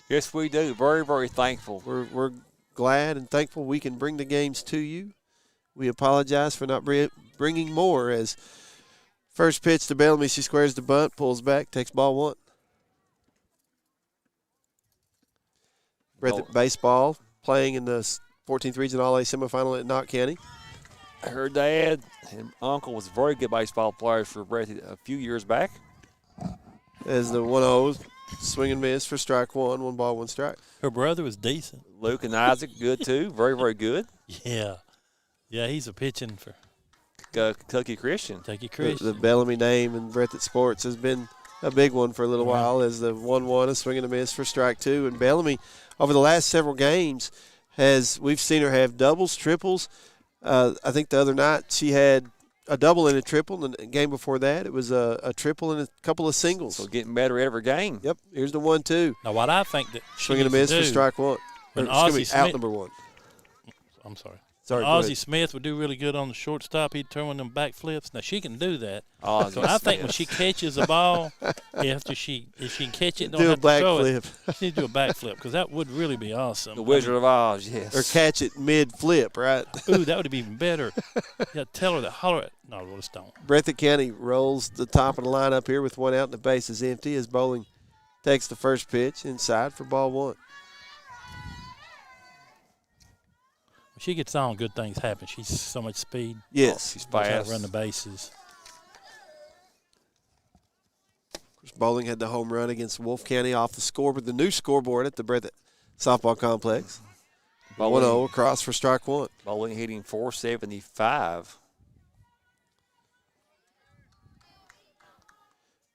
B: Yes, we do. Very, very thankful.
A: We're glad and thankful we can bring the games to you. We apologize for not bringing more as first pitch to Bellamy. She squares the bunt, pulls back, takes ball one. Breathitt baseball playing in the 14th Region All A Semifinal at Knott County.
B: Her dad and uncle was very good baseball players for Breathitt a few years back.
A: As the 1-0 swing and miss for strike one, 1 ball, 1 strike.
C: Her brother was decent.
B: Luke and Isaac, good too. Very, very good.
C: Yeah. Yeah, he's a pitching for
B: Kentucky Christian.
C: Kentucky Christian.
A: The Bellamy name in Breathitt sports has been a big one for a little while as the 1-1, a swing and a miss for strike two. And Bellamy, over the last several games, we've seen her have doubles, triples. I think the other night she had a double and a triple, and the game before that it was a triple and a couple of singles.
B: So getting better every game.
A: Yep, here's the 1-2.
C: Now, what I think that she
A: Swing and a
C: needs
A: miss
C: to
A: for
C: do,
A: strike one.
C: when
A: Out
C: Ozzie
A: number one.
C: I'm sorry.
A: Sorry,
C: when
A: go
C: Ozzie
A: ahead.
C: Smith would do really good on the shortstop. He'd turn one of them back flips. Now, she can do that.
B: Ozzie
C: So I think when
B: Smith.
C: she catches a ball, if she can catch it, don't
A: Do a
C: have to
A: back
C: throw
A: flip.
C: it, she needs to do a back flip because that would really be awesome.
B: The Wizard of Oz, yes.
A: Or catch it mid-flip, right?
C: Ooh, that would be even better. Yeah, tell her to holler at. No, well, just don't.
A: Breathitt County rolls the top of the lineup here with 1 out and the base is empty as Bowling takes the first pitch inside for ball one.
C: When she gets on, good things happen. She's so much speed.
A: Yes.
B: She's
C: Knows how to
B: fast.
C: run the bases.
A: Bowling had the home run against Wolf County off the scoreboard, the new scoreboard at the Breathitt Softball Complex. 1-0 across for strike one.
B: Bowling hitting .475.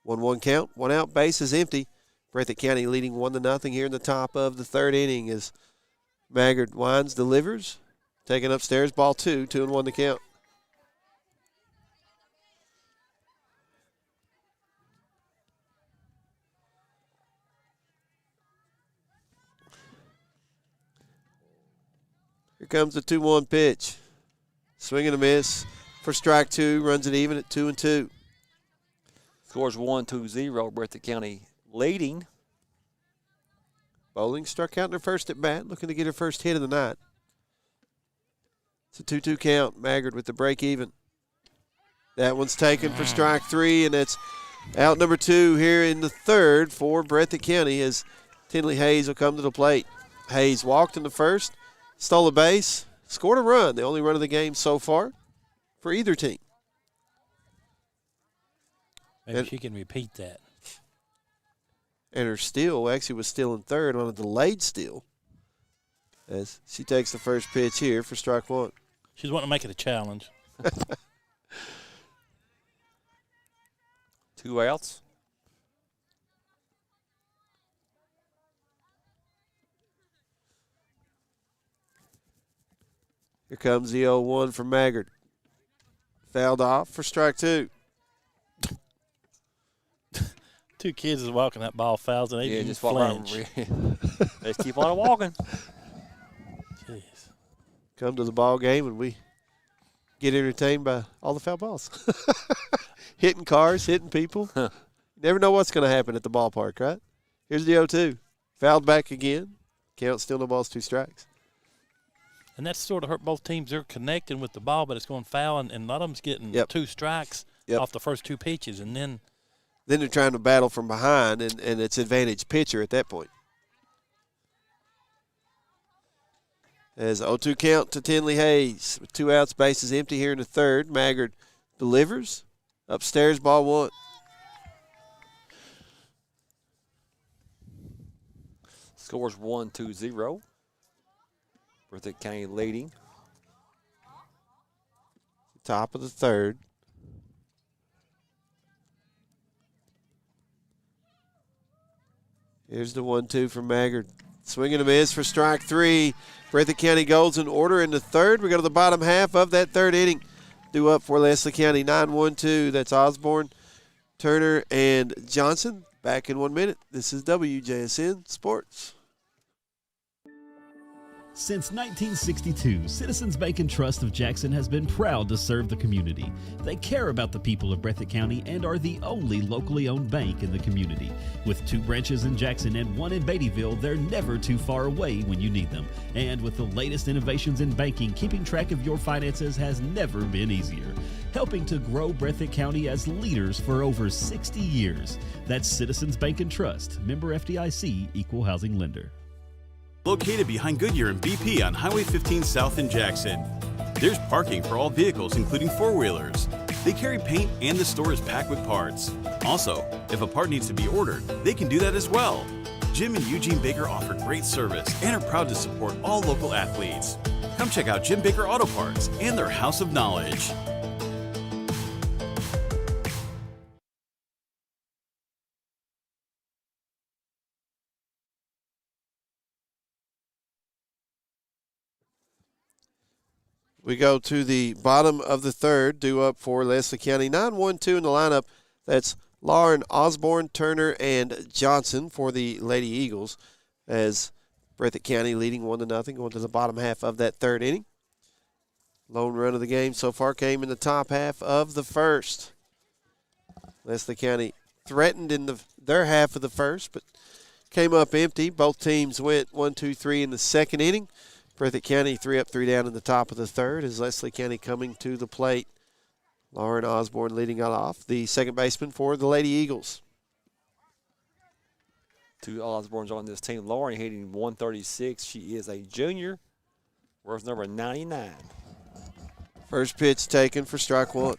A: 1-1 count, 1 out, base is empty. Breathitt County leading 1-0 here in the top of the third inning as Maggard winds, delivers. Taken upstairs, ball 2, 2-1 to count. Here comes the 2-1 pitch. Swing and a miss for strike two, runs it even at 2-2.
B: Scores 1-2-0. Breathitt County leading.
A: Bowling struck out in her first at bat, looking to get her first hit of the night. It's a 2-2 count. Maggard with the break even. That one's taken for strike three, and that's out number 2 here in the third for Breathitt County as Tinley Hayes will come to the plate. Hayes walked in the first, stole a base, scored a run, the only run of the game so far for either team.
C: Maybe
A: And-
C: she can repeat that.
A: And her steal actually was still in third on a delayed steal as she takes the first pitch here for strike one.
C: She's wanting to make it a challenge.
B: 2 outs.
A: Here comes the 0-1 from Maggard. Fouled off for strike two.
C: 2 kids is walking that ball fouls and they
B: Yeah,
C: didn't
B: just walk right.
C: flinch.
B: Let's keep on walking.
C: Jeez.
A: Come to the ball game and we get entertained by all the foul balls. Hitting cars, hitting people. Never know what's going to happen at the ballpark, right? Here's the 0-2. Fouled back again. Count still no balls, 2 strikes.
C: And that's sort of hurt both teams. They're connecting with the ball, but it's going foul, and a lot of them's getting
A: Yep.
C: 2 strikes
A: Yep.
C: off the first 2 pitches, and then
A: Then they're trying to battle from behind, and it's advantage pitcher at that point. As 0-2 count to Tinley Hayes. With 2 outs, bases empty here in the third. Maggard delivers. Upstairs, ball 1.
B: Scores 1-2-0. Breathitt County leading.
A: Top of the third. Here's the 1-2 from Maggard. Swing and a miss for strike three. Breathitt County goes in order in the third. We go to the bottom half of that third inning. Due up for Leslie County, 9-1-2. That's Osborne, Turner, and Johnson. Back in 1 minute. This is WJSN Sports.
D: Since 1962, Citizens Bank and Trust of Jackson has been proud to serve the community. They care about the people of Breathitt County and are the only locally owned bank in the community. With 2 branches in Jackson and 1 in Beattyville, they're never too far away when you need them. And with the latest innovations in banking, keeping track of your finances has never been easier. Helping to grow Breathitt County as leaders for over 60 years. That's Citizens Bank and Trust, member FDIC, equal housing lender.
E: Located behind Goodyear and BP on Highway 15 South in Jackson. There's parking for all vehicles, including 4-wheelers. They carry paint and the store is packed with parts. Also, if a part needs to be ordered, they can do that as well. Jim and Eugene Baker offer great service and are proud to support all local athletes. Come check out Jim Baker Auto Parts and their House of Knowledge.
A: We go to the bottom of the third, due up for Leslie County. 9-1-2 in the lineup. That's Lauren, Osborne, Turner, and Johnson for the Lady Eagles, as Breathitt County leading 1-0 going to the bottom half of that third inning. Lone run of the game so far came in the top half of the first. Leslie County threatened in their half of the first, but came up empty. Both teams went 1-2-3 in the second inning. Breathitt County 3 up, 3 down in the top of the third as Leslie County coming to the plate. Lauren Osborne leading it off, the second baseman for the Lady Eagles.
B: 2 Osbornes on this team. Lauren hitting 136. She is a junior. Where's number 99?
A: First pitch taken for strike 1.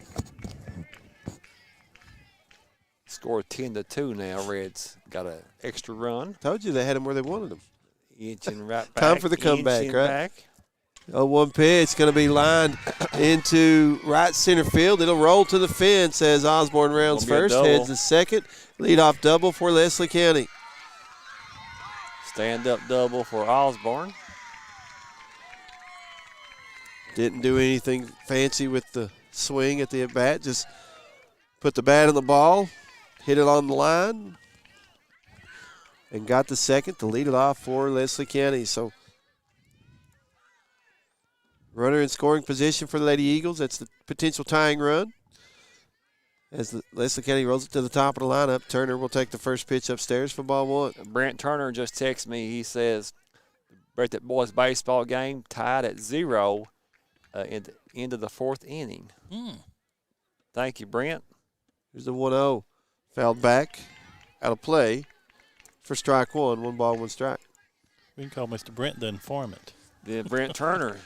B: Score 10-2 now. Reds got an extra run.
A: Told you they had them where they wanted them.
B: Inching right back.
A: Time for the comeback,
B: inching
A: right?
B: Back.
A: 0-1 pitch going to be lined into right center field. It'll roll to the fence as Osborne rounds first, heads to second. Leadoff double for Leslie County.
B: Stand-up double for Osborne.
A: Didn't do anything fancy with the swing at the at-bat. Just put the bat on the ball, hit it on the line, and got the second to lead it off for Leslie County. So runner in scoring position for the Lady Eagles. That's the potential tying run. As the Leslie County rolls it to the top of the lineup, Turner will take the first pitch upstairs for ball 1.
B: Brent Turner just texted me. He says, Breathitt boys baseball game tied at 0 in the end of the 4th inning. Thank you, Brent.
A: Here's the 1-0. Fouled back, out of play for strike 1. 1 ball, 1 strike.
C: We can call Mr. Brent the informant.
B: Then Brent Turner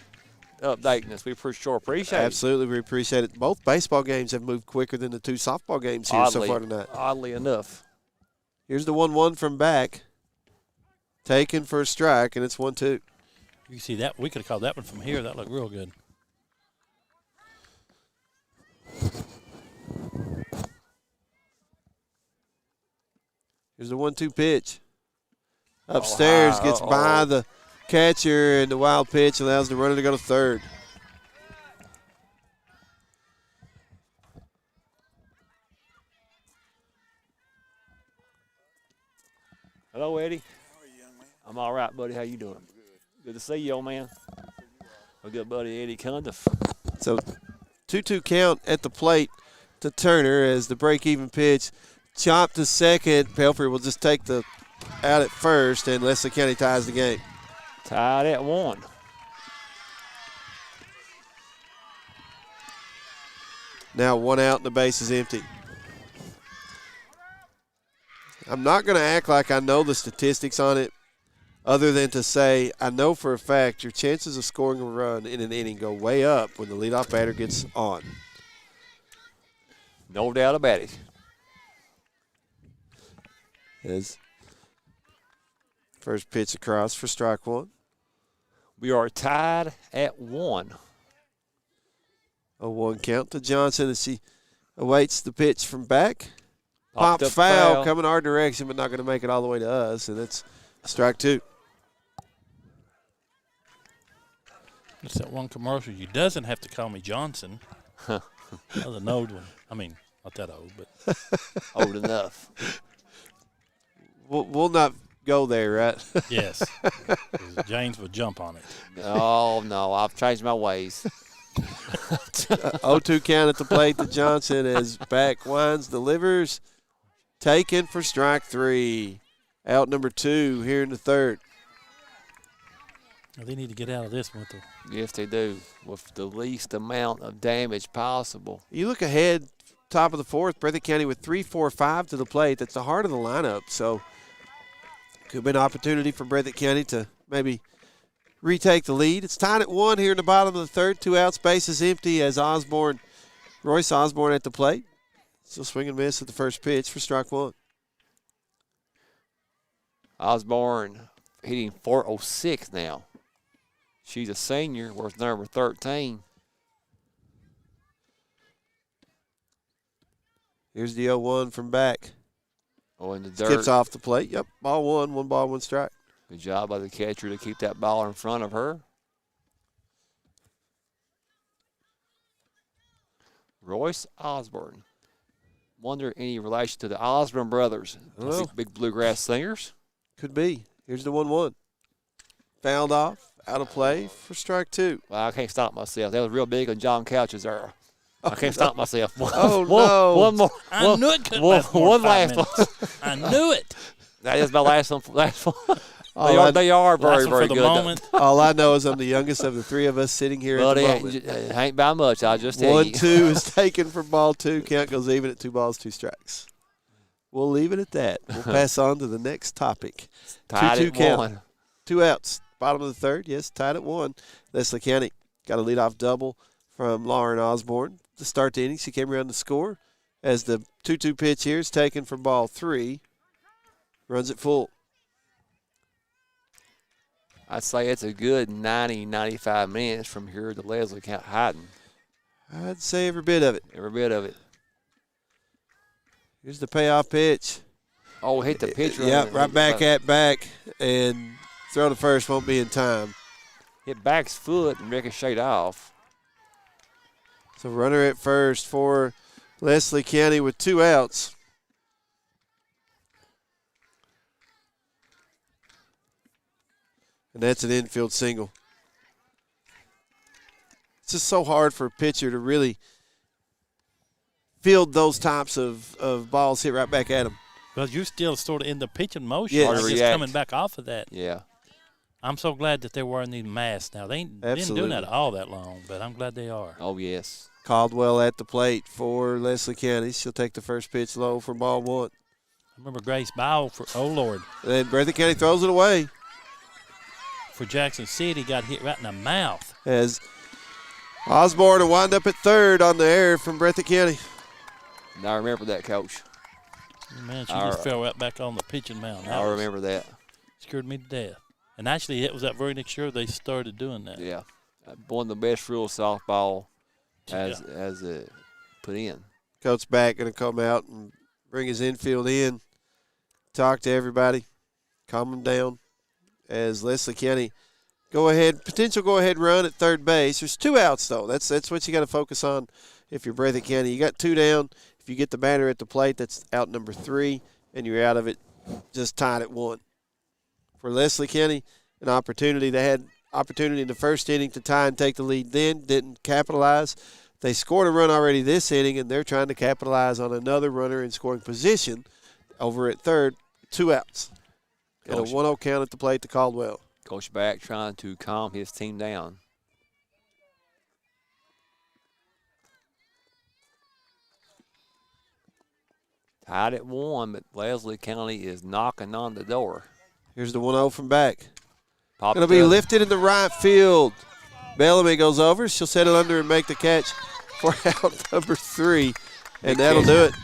B: updating us. We for sure appreciate it.
A: Absolutely, we appreciate it. Both baseball games have moved quicker than the 2 softball games here so far tonight.
B: Oddly enough.
A: Here's the 1-1 from back. Taken for a strike, and it's 1-2.
C: You see that? We could have called that one from here. That looked real good.
A: Here's the 1-2 pitch. Upstairs, gets by the catcher, and the wild pitch allows the runner to go to third.
B: Hello, Eddie. How are you, young man? I'm all right, buddy. How you doing? Good to see you, old man. My good buddy Eddie Cundiff.
A: So 2-2 count at the plate to Turner as the break-even pitch chopped to second. Pelfrey will just take the out at first, and Leslie County ties the game.
B: Tied at 1.
A: Now 1 out and the base is empty. I'm not going to act like I know the statistics on it, other than to say I know for a fact your chances of scoring a run in an inning go way up when the leadoff batter gets on.
B: No doubt about it.
A: As first pitch across for strike 1.
B: We are tied at 1.
A: A 1 count to Johnson as she awaits the pitch from back.
B: Popped
A: Pops
B: up
A: foul coming our direction, but not going to make it all the way to us, and that's strike 2.
C: It's that one commercial. You doesn't have to call me Johnson. That was an old one. I mean, not that old, but
B: Old enough.
A: We'll not go there, right?
C: Yes. 'Cause James would jump on it.
B: Oh, no, I've changed my ways.
A: 0-2 count at the plate to Johnson as back winds, delivers, taken for strike 3. Out number 2 here in the third.
C: They need to get out of this one.
B: Yes, they do, with the least amount of damage possible.
A: You look ahead, top of the fourth, Breathitt County with 3-4-5 to the plate. That's the heart of the lineup. So could be an opportunity for Breathitt County to maybe retake the lead. It's tied at 1 here in the bottom of the third. 2 outs, bases empty as Royce Osborne at the plate. Still swing and miss at the first pitch for strike 1.
B: Osborne hitting .406 now. She's a senior, wears number 13.
A: Here's the 0-1 from back.
B: Oh, in the dirt.
A: Skips off the plate. Yep, ball 1, 1 ball, 1 strike.
B: Good job by the catcher to keep that ball in front of her. Royce Osborne. Wonder any relation to the Osborne brothers? Big bluegrass singers?
A: Could be. Here's the 1-1. Fouled off. Out of play for strike 2.
B: Well, I can't stop myself. That was real big on John Couch's era. I can't stop myself.
A: Oh, no.
B: One more.
C: I knew it couldn't last more
B: one
C: than 5
B: last
C: minutes. I knew it.
B: That is my last one.
A: Oh,
B: They are very,
C: Last one
B: very
C: for
B: good.
C: the moment.
A: All I know is I'm the youngest of the 3 of us sitting here
B: But
A: at the
B: it
A: moment.
B: ain't by much, I'll just tell you.
A: 1-2 is taken for ball 2. Count goes even at 2 balls, 2 strikes. We'll leave it at that. We'll pass on to the next topic.
B: Tied
A: 2-2
B: at
A: count.
B: 1.
A: 2 outs. Bottom of the third. Yes, tied at 1. Leslie County got a leadoff double from Lauren Osborne to start the inning. She came around to score as the 2-2 pitch here is taken for ball 3. Runs it full.
B: I'd say it's a good 90, 95 minutes from here to Leslie County hiding.
A: I'd say every bit of it.
B: Every bit of it.
A: Here's the payoff pitch.
B: Oh, hit the pitcher.
A: Yeah, right back at back, and throw to first won't be in time.
B: Hit back's foot and ricocheted off.
A: So runner at first for Leslie County with 2 outs. And that's an infield single. It's just so hard for a pitcher to really field those types of balls hit right back at him.
C: Because you're still sort of in the pitching motion.
A: Yes.
C: Like
B: Hard to
C: just
B: react.
C: coming back off of that.
B: Yeah.
C: I'm so glad that they're wearing these masks now. They ain't been
A: Absolutely.
C: doing that all that long, but I'm glad they are.
B: Oh, yes.
A: Caldwell at the plate for Leslie County. She'll take the first pitch low for ball 1.
C: I remember Grace Bow for, oh, Lord,
A: Then Breathitt County throws it away
C: for Jackson City, got hit right in the mouth.
A: as Osborne will wind up at third on the air from Breathitt County.
B: Now I remember that, Coach.
C: Man, she
B: All
C: just
B: right.
C: fell right back on the pitching mound. That
B: I
C: was-
B: remember that.
C: Scared me to death. And actually, it was that very next year they started doing that.
B: Yeah. One of the best rules softball has
C: Yeah.
B: put in.
A: Coach back going to come out and bring his infield in, talk to everybody, calm them down as Leslie County potential go-ahead run at third base. There's 2 outs, though. That's what you got to focus on if you're Breathitt County. You got 2 down. If you get the batter at the plate, that's out number 3, and you're out of it just tied at 1. For Leslie County, an opportunity. They had opportunity in the first inning to tie and take the lead then, didn't capitalize. They scored a run already this inning, and they're trying to capitalize on another runner in scoring position over at third, 2 outs. And a
B: Coach.
A: 1-0 count at the plate to Caldwell.
B: Coach back trying to calm his team down. Tied at 1, but Leslie County is knocking on the door.
A: Here's the 1-0 from back.
B: Popped
A: Going to be
B: up.
A: lifted in the right field. Bellamy goes over. She'll set it under and make the catch for out number 3. And
B: Big
A: that'll
B: catch.
A: do it.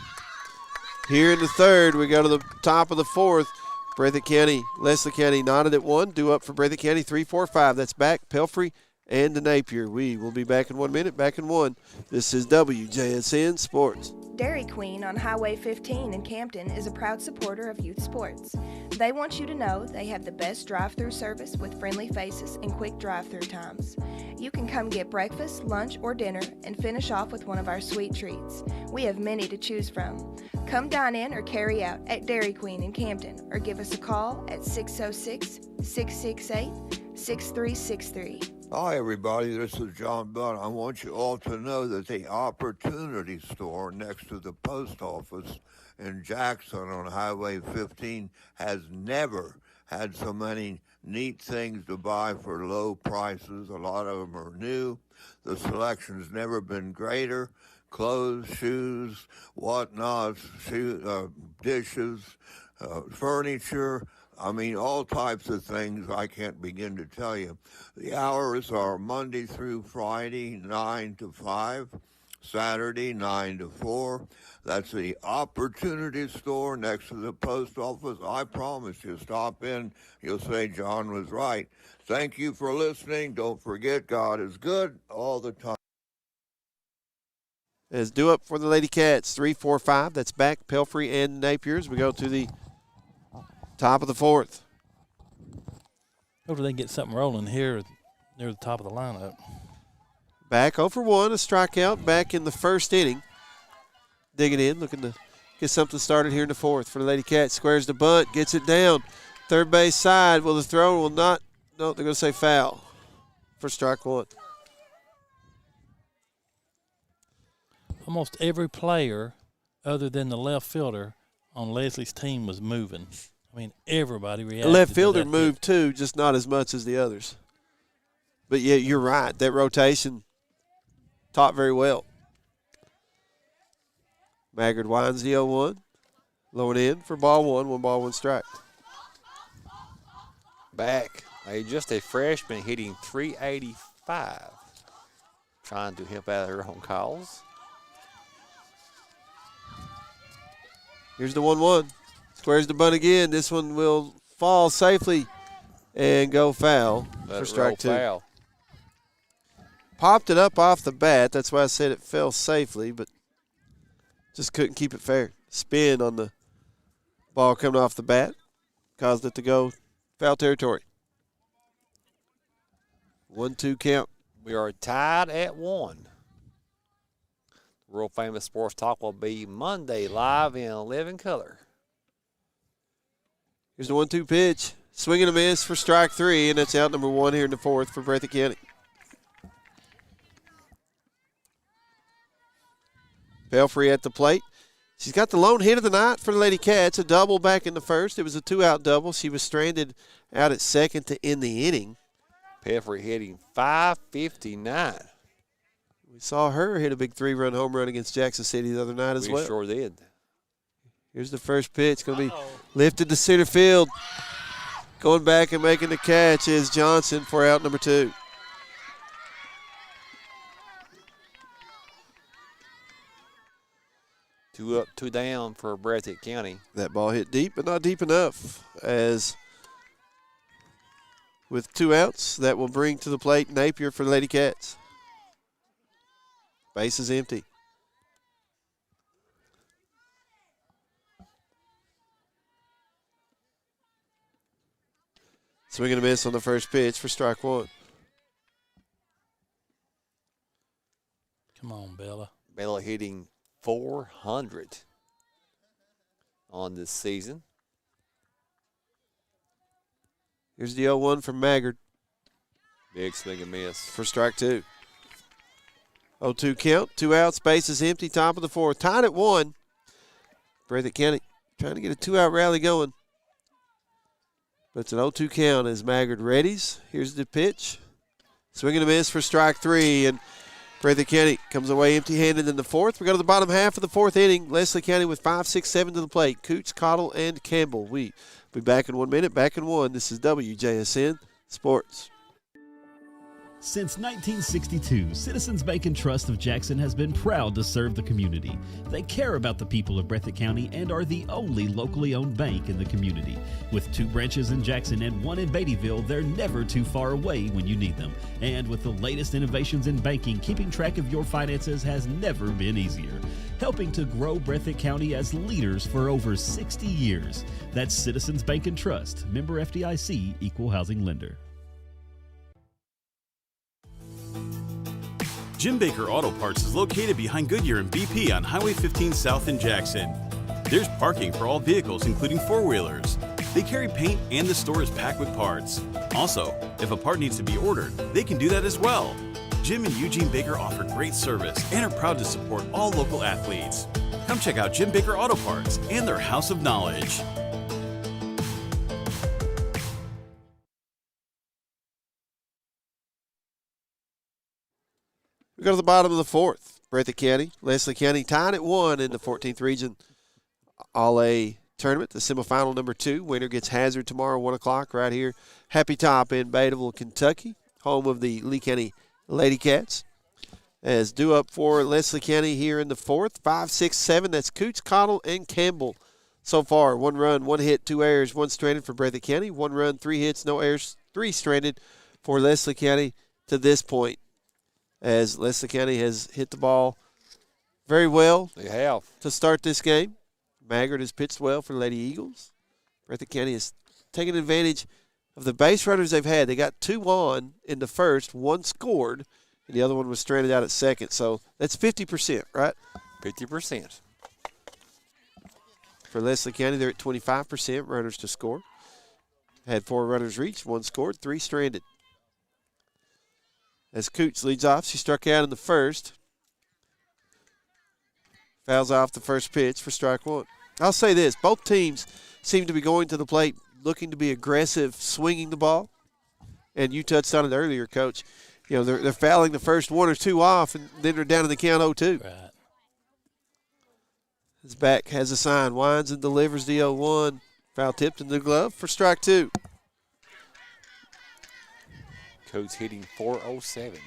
A: Here in the third, we go to the top of the fourth. Breathitt County, Leslie County knotted at 1. Due up for Breathitt County, 3-4-5. That's back, Pelfrey, and to Napier. We will be back in 1 minute, back in one. This is WJSN Sports.
F: Dairy Queen on Highway 15 in Campton is a proud supporter of youth sports. They want you to know they have the best drive-through service with friendly faces and quick drive-through times. You can come get breakfast, lunch, or dinner and finish off with one of our sweet treats. We have many to choose from. Come dine in or carry out at Dairy Queen in Campton or give us a call at 606-668-6363.
G: Hi, everybody. This is John Bunn. I want you all to know that the Opportunity Store next to the post office in Jackson on Highway 15 has never had so many neat things to buy for low prices. A lot of them are new. The selection's never been greater. Clothes, shoes, whatnots, dishes, furniture. I mean, all types of things I can't begin to tell you. The hours are Monday through Friday, 9 to 5, Saturday, 9 to 4. That's the Opportunity Store next to the post office. I promise you, stop in. You'll say John was right. Thank you for listening. Don't forget, God is good all the time.
A: As due up for the Lady Cats, 3-4-5. That's back, Pelfrey and Napiers. We go to the top of the fourth.
C: Hopefully they can get something rolling here near the top of the lineup.
A: Back 0 for 1, a strikeout back in the first inning. Digging in, looking to get something started here in the fourth for the Lady Cats. Squares the bunt, gets it down. Third base side. Will the throw will not. No, they're going to say foul for strike one.
C: Almost every player other than the left fielder on Leslie's team was moving. I mean, everybody reacted.
A: The left fielder
C: to that
A: moved too, just not as much as the others. But yeah, you're right. That rotation taught very well. Maggard winds the 0-1. Low and in for ball one. 1 strike.
B: Back. Just a freshman hitting .385. Trying to help out her own cause.
A: Here's the 1-1. Squares the bunt again. This one will fall safely and go foul for strike two.
B: Foul.
A: Popped it up off the bat. That's why I said it fell safely, but just couldn't keep it fair. Spin on the ball coming off the bat caused it to go foul territory. 1-2 count.
B: We are tied at 1. World Famous Sports Talk will be Monday live in living color.
A: Here's the 1-2 pitch. Swing and a miss for strike three, and that's out number one here in the fourth for Breathitt County. Pelfrey at the plate. She's got the lone hit of the night for the Lady Cats, a double back in the first. It was a 2-out double. She was stranded out at second to end the inning.
B: Pelfrey hitting .559.
A: We saw her hit a big 3-run home run against Jackson City the other night as well.
B: We sure did.
A: Here's the first pitch. Going to be lifted to center field. Going back and making the catch is Johnson for out number two.
B: Two up, two down for Breathitt County.
A: That ball hit deep, but not deep enough. As with 2 outs, that will bring to the plate Napier for the Lady Cats. Base is empty. Swing and a miss on the first pitch for strike one.
C: Come on, Bella.
B: Bella hitting .400 on this season.
A: Here's the 0-1 from Maggard
B: Big swing and miss.
A: for strike two. 0-2 count, 2 outs, base is empty, top of the fourth. Tied at 1. Breathitt County trying to get a 2-out rally going. But it's an 0-2 count as Maggard readies. Here's the pitch. Swing and a miss for strike three, and Breathitt County comes away empty-handed in the fourth. We go to the bottom half of the fourth inning. Leslie County with 5, 6, 7 to the plate. Coots, Cottle, and Campbell. We be back in 1 minute. Back in one. This is WJSN Sports.
D: Since 1962, Citizens Bank and Trust of Jackson has been proud to serve the community. They care about the people of Breathitt County and are the only locally owned bank in the community. With 2 branches in Jackson and 1 in Beattyville, they're never too far away when you need them. And with the latest innovations in banking, keeping track of your finances has never been easier. Helping to grow Breathitt County as leaders for over 60 years. That's Citizens Bank and Trust, member FDIC, equal housing lender.
E: Jim Baker Auto Parts is located behind Goodyear and BP on Highway 15 South in Jackson. There's parking for all vehicles, including 4-wheelers. They carry paint and the store is packed with parts. Also, if a part needs to be ordered, they can do that as well. Jim and Eugene Baker offer great service and are proud to support all local athletes. Come check out Jim Baker Auto Parts and their House of Knowledge.
A: We go to the bottom of the 4th. Breathitt County, Leslie County tied at 1 in the 14th Region All A tournament, the semifinal number 2. Winner gets Hazard tomorrow, 1 o'clock, right here. Happy Top in Beattyville, Kentucky, home of the Lee County Lady Cats. As due up for Leslie County here in the 4th, 5, 6, 7. That's Coots, Cottle, and Campbell so far. 1 run, 1 hit, 2 errors, 1 stranded for Breathitt County. 1 run, 3 hits, no errors, 3 stranded for Leslie County to this point. As Leslie County has hit the ball very well
B: They have.
A: to start this game. Maggard has pitched well for Lady Eagles. Breathitt County has taken advantage of the base runners they've had. They got 2 on in the first, 1 scored, and the other one was stranded out at second. So that's 50%, right?
B: 50%.
A: For Leslie County, they're at 25% runners to score. Had 4 runners reached, 1 scored, 3 stranded. As Coots leads off, she struck out in the first. Fouls off the first pitch for strike 1. I'll say this, both teams seem to be going to the plate looking to be aggressive, swinging the ball. And you touched on it earlier, Coach. You know, they're fouling the first 1 or 2 off, and then they're down in the count 0-2.
C: Right.
A: His back has a sign, winds and delivers the 0-1. Foul tipped in the glove for strike 2.
B: Coach hitting .407.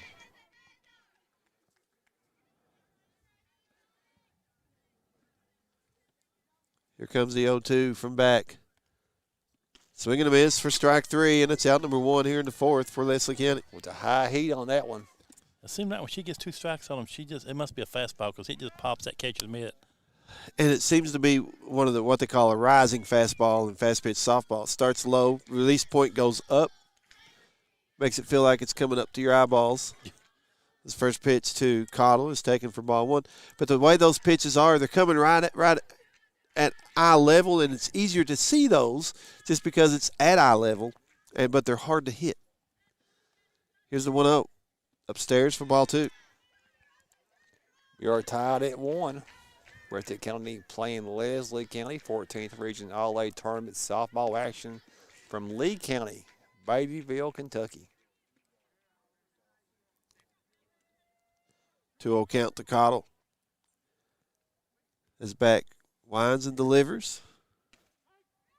A: Here comes the 0-2 from back. Swing and a miss for strike 3, and it's out number 1 here in the 4th for Leslie County.
B: With a high heat on that one.
C: It seems like when she gets 2 strikes on him, it must be a fastball because it just pops that catcher's mitt.
A: And it seems to be one of what they call a rising fastball in fast pitch softball. It starts low, release point goes up, makes it feel like it's coming up to your eyeballs. This first pitch to Cottle is taken for ball 1. But the way those pitches are, they're coming right at eye level, and it's easier to see those just because it's at eye level, but they're hard to hit. Here's the 1-0. Upstairs for ball 2.
B: We are tied at 1. Breathitt County playing Leslie County, 14th Region All A Tournament softball action from Lee County, Beattyville, Kentucky.
A: 2-0 count to Cottle. His back winds and delivers.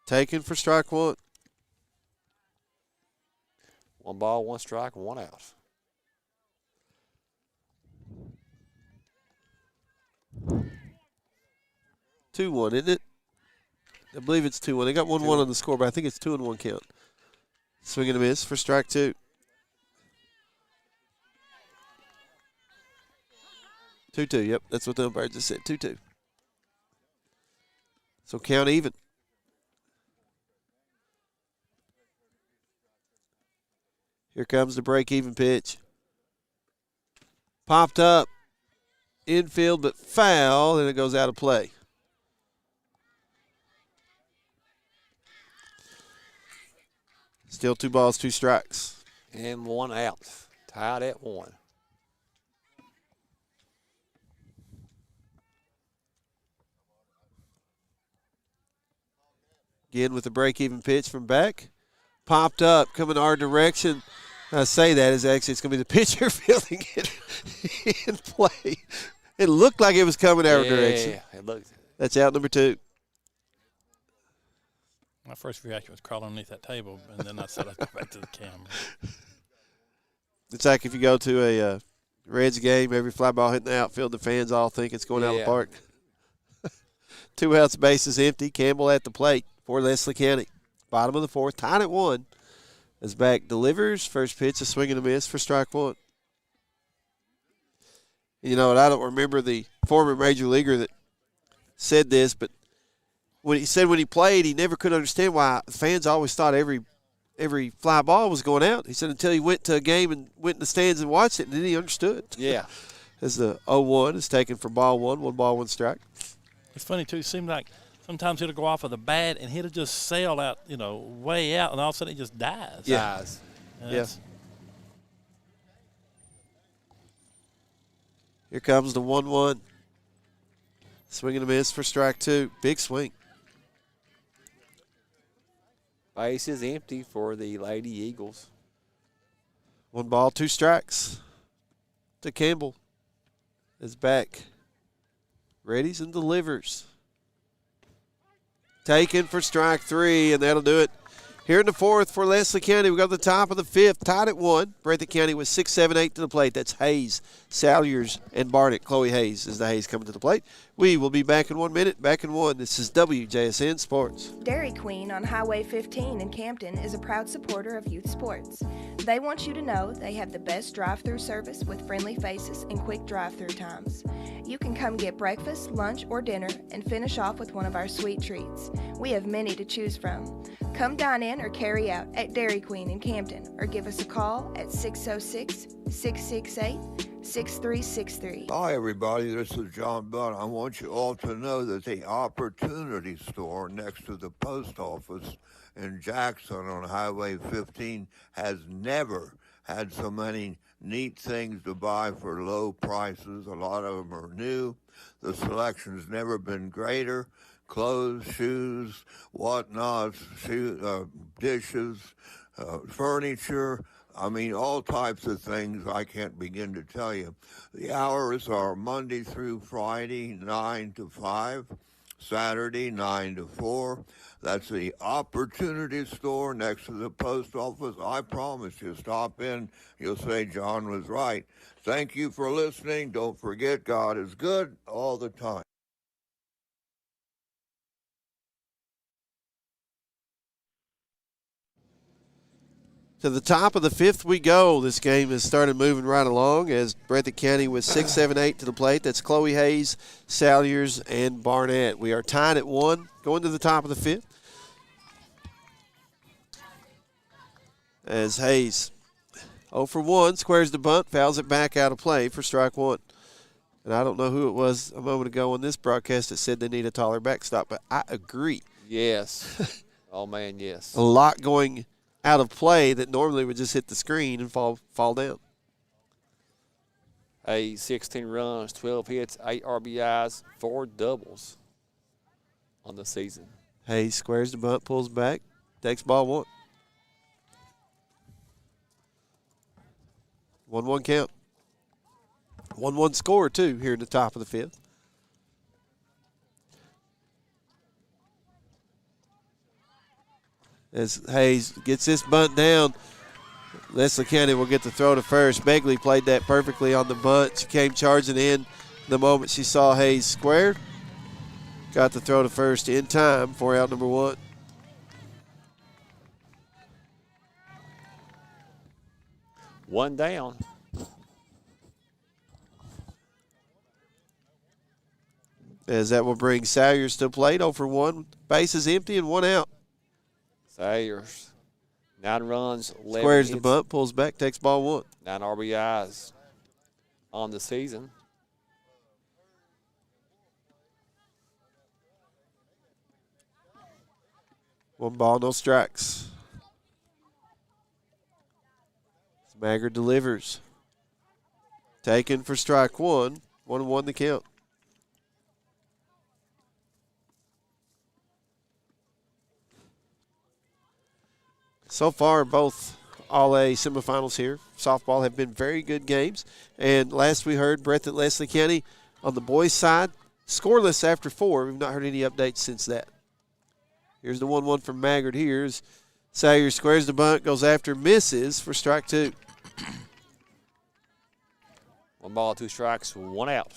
A: Taken for strike 1.
B: 1 ball, 1 strike, 1 out.
A: Two 2-1, isn't it? I believe it's 2-1. They got 1-1 on the score, but I think it's 2-1 count. Swing and a miss for strike 2. 2-2, yep. That's what the umpire just said, 2-2. So count even. Here comes the break-even pitch. Popped up. Infield, but foul, and it goes out of play. Still 2 balls, 2 strikes.
B: And 1 out. Tied at 1.
A: Again with the break-even pitch from back. Popped up, coming our direction. I say that is actually it's going to be the pitcher fielding it in play. It looked like it was coming our direction.
B: Yeah, it looked.
A: That's out number 2.
C: My first reaction was crawling underneath that table, and then I said I'd go back to the camera.
A: It's like if you go to a Reds game, every fly ball hitting the outfield, the fans all think it's going out of the park. 2 outs, bases empty. Campbell at the plate for Leslie County. Bottom of the 4th, tied at 1. As back delivers, first pitch, a swing and a miss for strike 1. You know, and I don't remember the former major leaguer that said this, but when he played, he never could understand why fans always thought every fly ball was going out. He said until he went to a game and went in the stands and watched it, and then he understood.
B: Yeah.
A: As the 0-1 is taken for ball 1, 1 ball, 1 strike.
C: It's funny, too. It seemed like sometimes it'll go off of the bat, and it'll just sail out, way out, and all of a sudden it just dies.
A: Yeah. Yeah. Here comes the 1-1. Swing and a miss for strike 2. Big swing.
B: Base is empty for the Lady Eagles.
A: 1 ball, 2 strikes to Campbell. Is back. Readies and delivers. Taken for strike 3, and that'll do it. Here in the 4th for Leslie County, we go to the top of the 5th, tied at 1. Breathitt County with 6, 7, 8 to the plate. That's Hayes, Salyers, and Barnett. Chloe Hayes is the Hayes coming to the plate. We will be back in 1 minute. Back in 1. This is WJSN Sports.
F: Dairy Queen on Highway 15 in Campton is a proud supporter of youth sports. They want you to know they have the best drive-through service with friendly faces and quick drive-through times. You can come get breakfast, lunch, or dinner and finish off with one of our sweet treats. We have many to choose from. Come dine in or carry out at Dairy Queen in Campton or give us a call at 606-668-6363.
G: Hi, everybody. This is John Budd. I want you all to know that the Opportunity Store next to the post office in Jackson on Highway 15 has never had so many neat things to buy for low prices. A lot of them are new. The selection's never been greater. Clothes, shoes, whatnots, dishes, furniture. I mean, all types of things I can't begin to tell you. The hours are Monday through Friday, 9 to 5, Saturday, 9 to 4. That's the Opportunity Store next to the post office. I promise you, stop in. You'll say John was right. Thank you for listening. Don't forget, God is good all the time.
A: To the top of the 5th we go. This game has started moving right along as Breathitt County with 6, 7, 8 to the plate. That's Chloe Hayes, Salyers, and Barnett. We are tied at 1 going to the top of the 5th. As Hayes 0 for 1, squares the bunt, fouls it back out of play for strike 1. And I don't know who it was a moment ago on this broadcast that said they need a taller backstop, but I agree.
B: Yes. Oh, man, yes.
A: A lot going out of play that normally would just hit the screen and fall down.
B: 16 runs, 12 hits, 8 RBIs, 4 doubles on the season.
A: Hayes squares the bunt, pulls back, takes ball 1. 1-1 count. 1-1 score, too, here in the top of the 5th. As Hayes gets this bunt down, Leslie County will get the throw to first. Begley played that perfectly on the bunt. She came charging in the moment she saw Hayes square. Got the throw to first in time for out number 1.
B: One down.
A: As that will bring Salyers to the plate. 0 for 1. Base is empty and 1 out.
B: Salyers, 9 runs, 11
A: Squares
B: hits,
A: the bunt, pulls back, takes ball 1.
B: 9 RBIs on the season.
A: One ball, no strikes. Maggard delivers. Taken for strike 1. 1-1 the count. So far, both All A semifinals here, softball, have been very good games. And last we heard, Breathitt Leslie County on the boys' side, scoreless after 4. We've not heard any updates since that. Here's the 1-1 from Maggard. Here's Salyers squares the bunt, goes after, misses for strike 2.
B: 1 ball, 2 strikes, 1 out.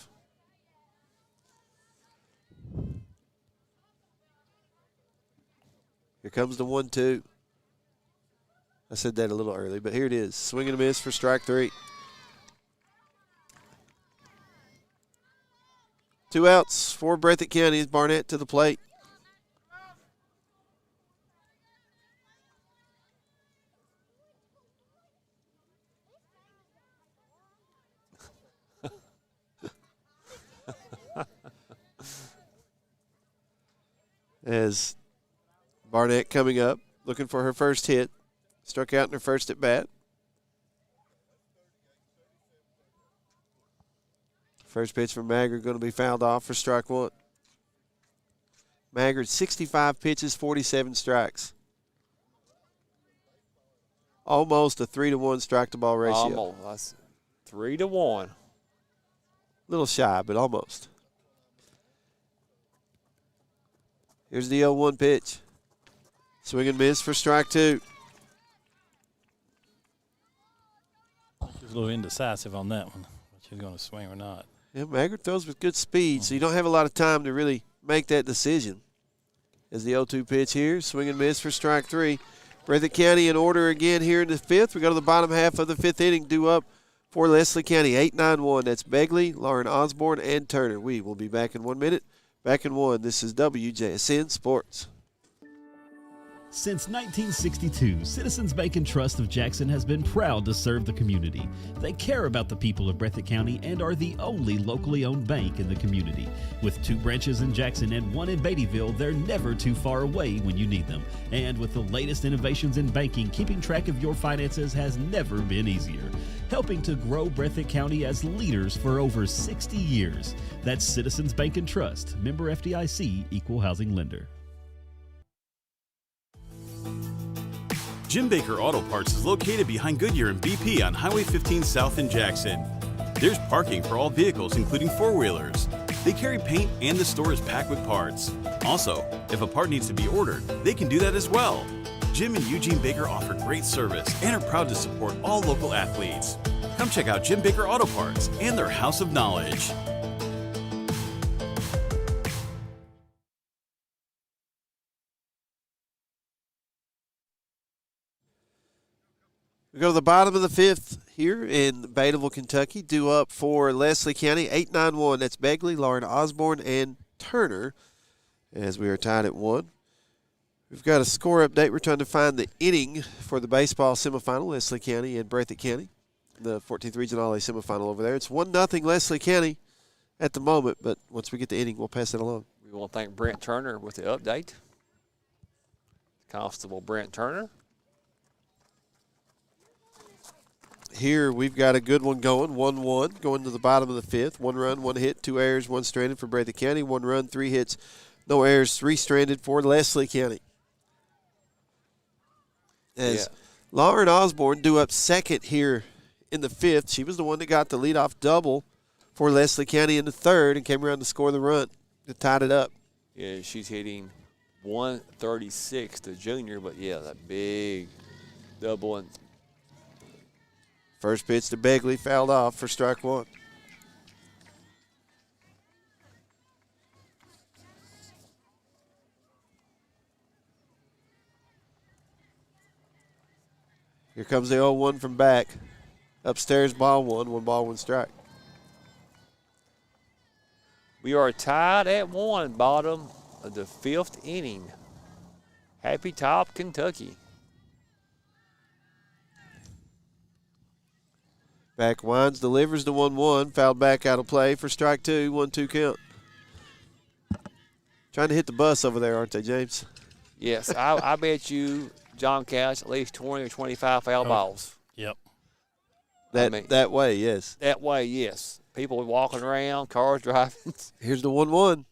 A: Here comes the 1-2. I said that a little early, but here it is. Swing and a miss for strike 3. 2 outs for Breathitt County as Barnett to the plate. As Barnett coming up, looking for her first hit. Struck out in her first at bat. First pitch from Maggard going to be fouled off for strike 1. Maggard, 65 pitches, 47 strikes. Almost a 3-to-1 strike-to-ball ratio.
B: Almost. That's 3-to-1.
A: Little shy, but almost. Here's the 0-1 pitch. Swing and miss for strike 2.
C: She was a little indecisive on that one. She's going to swing or not.
A: Yeah, Maggard throws with good speed, so you don't have a lot of time to really make that decision. As the 0-2 pitch here, swing and miss for strike 3. Breathitt County in order again here in the 5th. We go to the bottom half of the 5th inning, due up for Leslie County, 8-9-1. That's Begley, Lauren Osborne, and Turner. We will be back in 1 minute. Back in 1. This is WJSN Sports.
D: Since 1962, Citizens Bank and Trust of Jackson has been proud to serve the community. They care about the people of Breathitt County and are the only locally owned bank in the community. With 2 branches in Jackson and 1 in Beattyville, they're never too far away when you need them. And with the latest innovations in banking, keeping track of your finances has never been easier. Helping to grow Breathitt County as leaders for over 60 years. That's Citizens Bank and Trust, member FDIC, equal housing lender.
E: Jim Baker Auto Parts is located behind Goodyear and BP on Highway 15 South in Jackson. There's parking for all vehicles, including 4-wheelers. They carry paint and the store is packed with parts. Also, if a part needs to be ordered, they can do that as well. Jim and Eugene Baker offer great service and are proud to support all local athletes. Come check out Jim Baker Auto Parts and their House of Knowledge.
A: We go to the bottom of the 5th here in Beattyville, Kentucky. Due up for Leslie County, 8-9-1. That's Begley, Lauren Osborne, and Turner, as we are tied at 1. We've got a score update. We're trying to find the inning for the baseball semifinal, Leslie County and Breathitt County, the 14th Region All A Semifinal over there. It's 1-0 Leslie County at the moment, but once we get the inning, we'll pass it along.
B: We want to thank Brent Turner with the update. Constable Brent Turner.
A: Here we've got a good one going, 1-1, going to the bottom of the 5th. 1 run, 1 hit, 2 errors, 1 stranded for Breathitt County. 1 run, 3 hits, no errors, 3 stranded for Leslie County. As Lauren Osborne due up second here in the 5th. She was the one that got the leadoff double for Leslie County in the 3rd and came around to score the run that tied it up.
B: Yeah, she's hitting 136, the junior, but yeah, that big double. And
A: first pitch to Begley, fouled off for strike 1. Here comes the 0-1 from back. Upstairs, ball 1, 1 ball, 1 strike.
B: we are tied at 1, bottom of the 5th inning. Happy Top, Kentucky.
A: Back winds, delivers the 1-1, fouled back out of play for strike 2, 1-2 count. Trying to hit the bus over there, aren't they, James?
B: Yes, I bet you John Couch at least 20 or 25 foul balls.
C: Yep.
A: That way, yes.
B: That way, yes. People walking around, cars driving.
A: Here's the 1-1.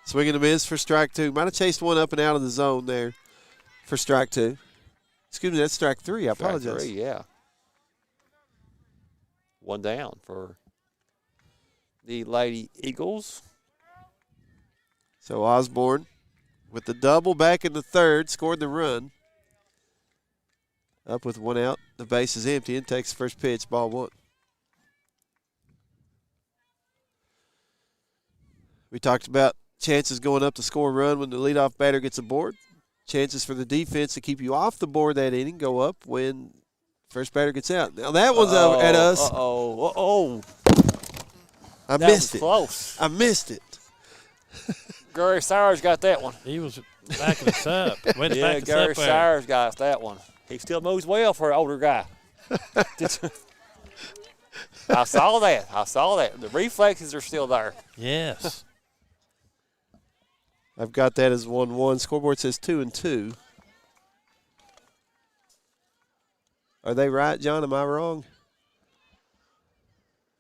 A: Swing and a miss for strike 2. Might have chased one up and out of the zone there for strike 2. Excuse me, that's strike 3. I apologize.
B: Strike 3, yeah. 1 down for the Lady Eagles.
A: So Osborne with the double back in the 3rd, scored the run. Up with 1 out. The base is empty and takes the first pitch, ball 1. We talked about chances going up to score a run when the leadoff batter gets aboard. Chances for the defense to keep you off the board that inning go up when first batter gets out. Now that one's at us. I missed it.
B: Close.
A: I missed it.
B: Gary Sires got that one.
C: He was backing us up.
B: Yeah, Gary Sires got that one. He still moves well for an older guy. I saw that. The reflexes are still there.
C: Yes.
A: I've got that as 1-1. Scoreboard says 2-2. Are they right, John? Am I wrong?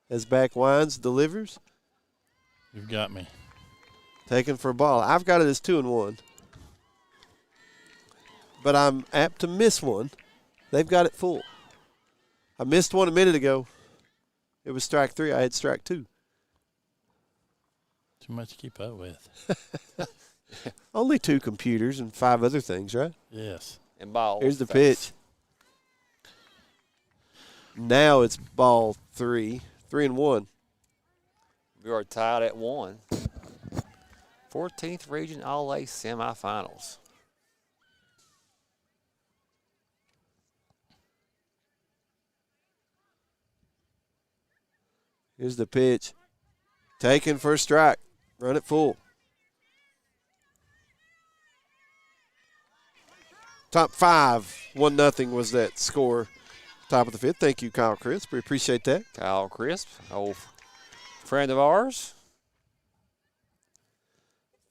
A: As back winds, delivers.
C: You've got me.
A: Taken for a ball. I've got it as 2-1. But I'm apt to miss one. They've got it full. I missed one a minute ago. It was strike 3. I had strike 2.
C: Too much to keep up with.
A: Only 2 computers and 5 other things, right?
C: Yes.
B: And ball.
A: Here's the pitch. Now it's ball 3. 3-1.
B: We are tied at 1. 14th Region All A Semifinals.
A: Here's the pitch. Taken for a strike. Run it full. Top 5. 1-0 was that score. Top of the 5th. Thank you, Kyle Crisp. We appreciate that.
B: Kyle Crisp, old friend of ours.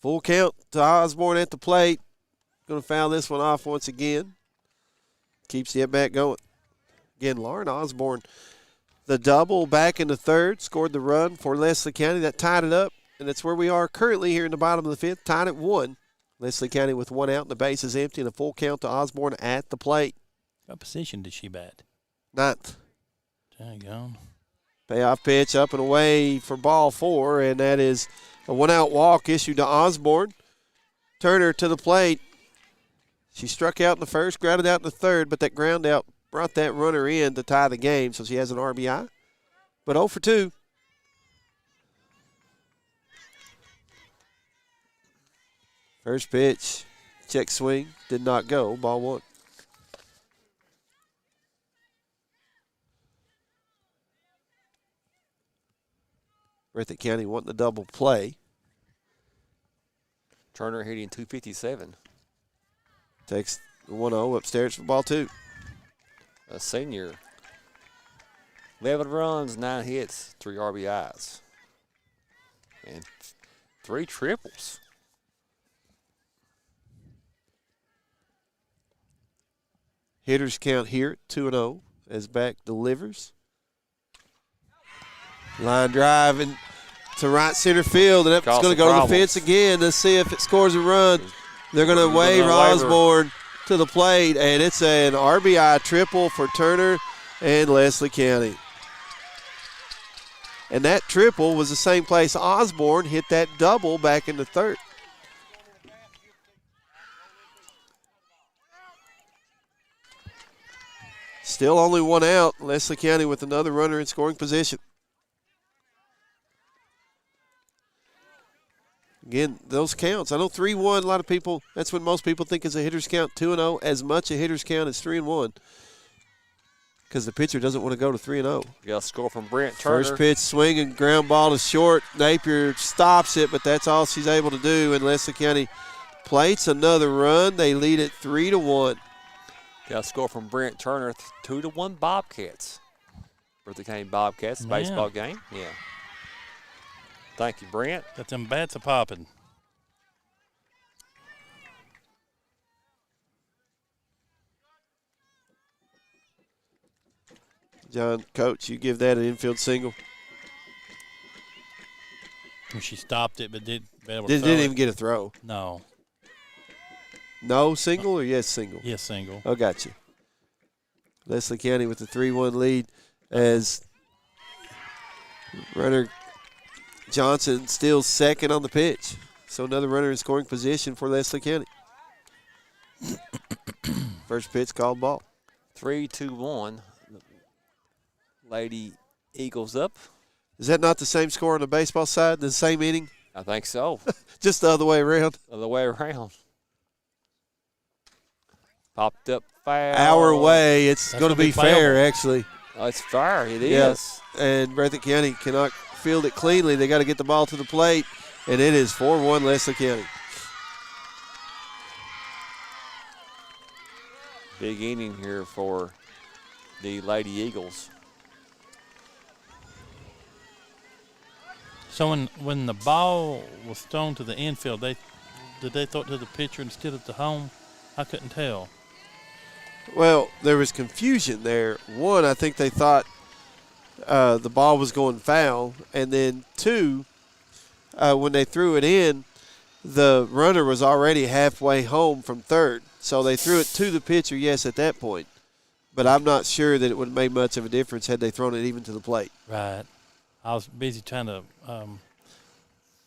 A: Full count to Osborne at the plate. Going to foul this one off once again. Keeps the at-bat going. Again, Lauren Osborne, the double back in the 3rd, scored the run for Leslie County. That tied it up, and that's where we are currently here in the bottom of the 5th, tied at 1. Leslie County with 1 out, and the base is empty, and a full count to Osborne at the plate.
C: What position did she bat?
A: 9th.
C: Dang on.
A: Payoff pitch up and away for ball 4, and that is a 1-out walk issued to Osborne. Turner to the plate. She struck out in the 1st, grounded out in the 3rd, but that ground out brought that runner in to tie the game, so she has an RBI. But 0 for 2. First pitch, check swing, did not go, ball 1. Breathitt County wanting the double play.
B: Turner hitting 257.
A: Takes the 1-0 upstairs for ball 2.
B: A senior. 11 runs, 9 hits, 3 RBIs. And 3 triples.
A: Hitters count here at 2-0 as back delivers. Line drive and to right center field, and it's going to go to the fence again to see if it scores a run. They're going to wave Osborne to the plate, and it's an RBI triple for Turner and Leslie County. And that triple was the same place Osborne hit that double back in the 3rd. Still only 1 out. Leslie County with another runner in scoring position. Again, those counts. I know 3-1, a lot of people, that's what most people think is a hitter's count, 2-0, as much a hitter's count as 3-1. Because the pitcher doesn't want to go to 3-0.
B: You got a score from Brent Turner.
A: First pitch, swing and ground ball to short. Napier stops it, but that's all she's able to do. And Leslie County plates another run. They lead it 3-1.
B: Got a score from Brent Turner, 2-1 Bobcats. Breathitt County Bobcats, baseball game. Yeah. Thank you, Brent.
C: Got them bats a popping.
A: John, Coach, you give that an infield single.
C: She stopped it, but didn't
A: even get a throw.
C: No.
A: No single or yes single?
C: Yes, single.
A: Oh, got you. Leslie County with the 3-1 lead as runner Johnson still second on the pitch. So another runner in scoring position for Leslie County. First pitch called ball.
B: 3-2-1. Lady Eagles up.
A: Is that not the same score on the baseball side, the same inning?
B: I think so.
A: Just the other way around.
B: Other way around. Popped up foul.
A: Our way. It's
C: That's
A: going to
C: gonna
A: be
C: be
A: fair,
C: playable.
A: actually.
B: Oh, it's fair. It
A: Yeah.
B: is.
A: And Breathitt County cannot field it cleanly. They got to get the ball to the plate, and it is 4-1 Leslie County.
B: Big inning here for the Lady Eagles.
C: So when the ball was thrown to the infield, did they throw it to the pitcher instead of the home? I couldn't tell.
A: Well, there was confusion there. One, I think they thought the ball was going foul, and then two, when they threw it in, the runner was already halfway home from third. So they threw it to the pitcher, yes, at that point. But I'm not sure that it would have made much of a difference had they thrown it even to the plate.
C: Right. I was busy trying to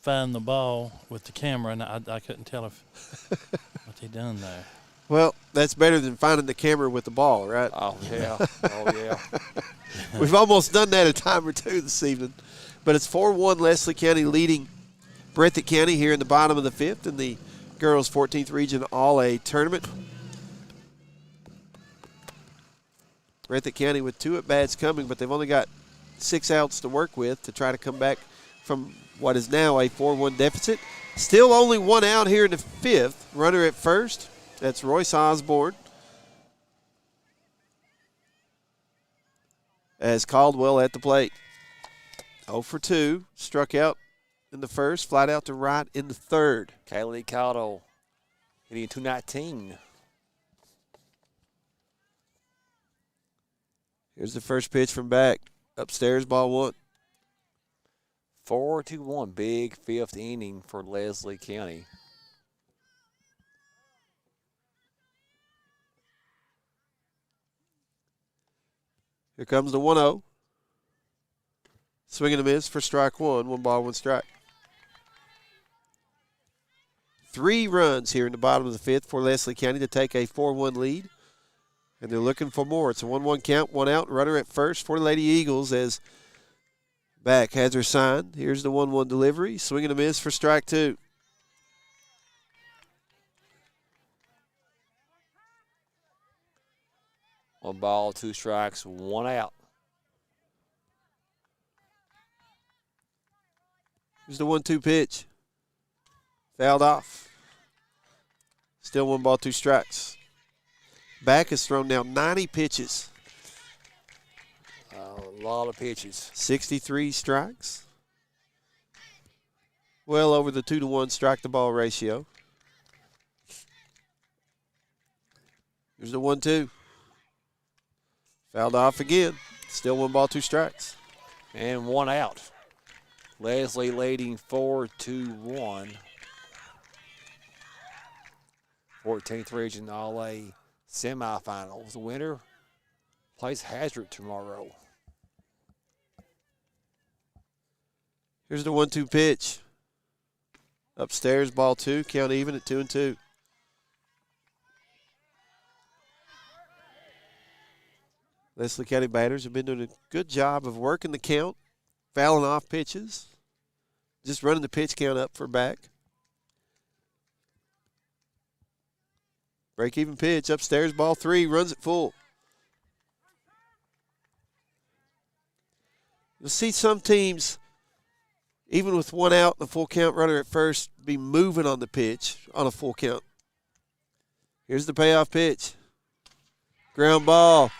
C: find the ball with the camera, and I couldn't tell what they done there.
A: Well, that's better than finding the camera with the ball, right?
B: Oh, yeah. Oh, yeah.
A: We've almost done that a time or two this evening. But it's 4-1 Leslie County leading Breathitt County here in the bottom of the fifth in the girls' 14th Region All A tournament. Breathitt County with 2 at-bats coming, but they've only got 6 outs to work with to try to come back from what is now a 4-1 deficit. Still only 1 out here in the fifth. Runner at first. That's Royce Osborne. As Caldwell at the plate. 0 for 2. Struck out in the first. Flat out to right in the third.
B: Kaylee Cotto hitting 219.
A: Here's the first pitch from back. Upstairs, ball 1.
B: 4-1. Big fifth inning for Leslie County.
A: Here comes the 1-0. Swing and a miss for strike 1. 1 ball, 1 strike. 3 runs here in the bottom of the fifth for Leslie County to take a 4-1 lead. And they're looking for more. It's a 1-1 count, 1 out. Runner at first for the Lady Eagles as back has her sign. Here's the 1-1 delivery. Swing and a miss for strike 2.
B: One ball, 2 strikes, 1 out.
A: Here's the 1-2 pitch. Fouled off. Still 1 ball, 2 strikes. Back has thrown now 90 pitches.
B: A lot of pitches.
A: 63 strikes. Well over the 2-to-1 strike-to-ball ratio. Here's the 1-2. Fouled off again. Still 1 ball, 2 strikes.
B: And 1 out. Leslie leading 4-1. 14th Region All A Semifinals. The winner plays Hazard tomorrow.
A: Here's the 1-2 pitch. Upstairs, ball 2. Count even at 2-2. Leslie County batters have been doing a good job of working the count, fouling off pitches, just running the pitch count up for back. Break-even pitch, upstairs, ball 3, runs it full. You'll see some teams, even with 1 out and a full count runner at first, be moving on the pitch on a full count. Here's the payoff pitch. Ground ball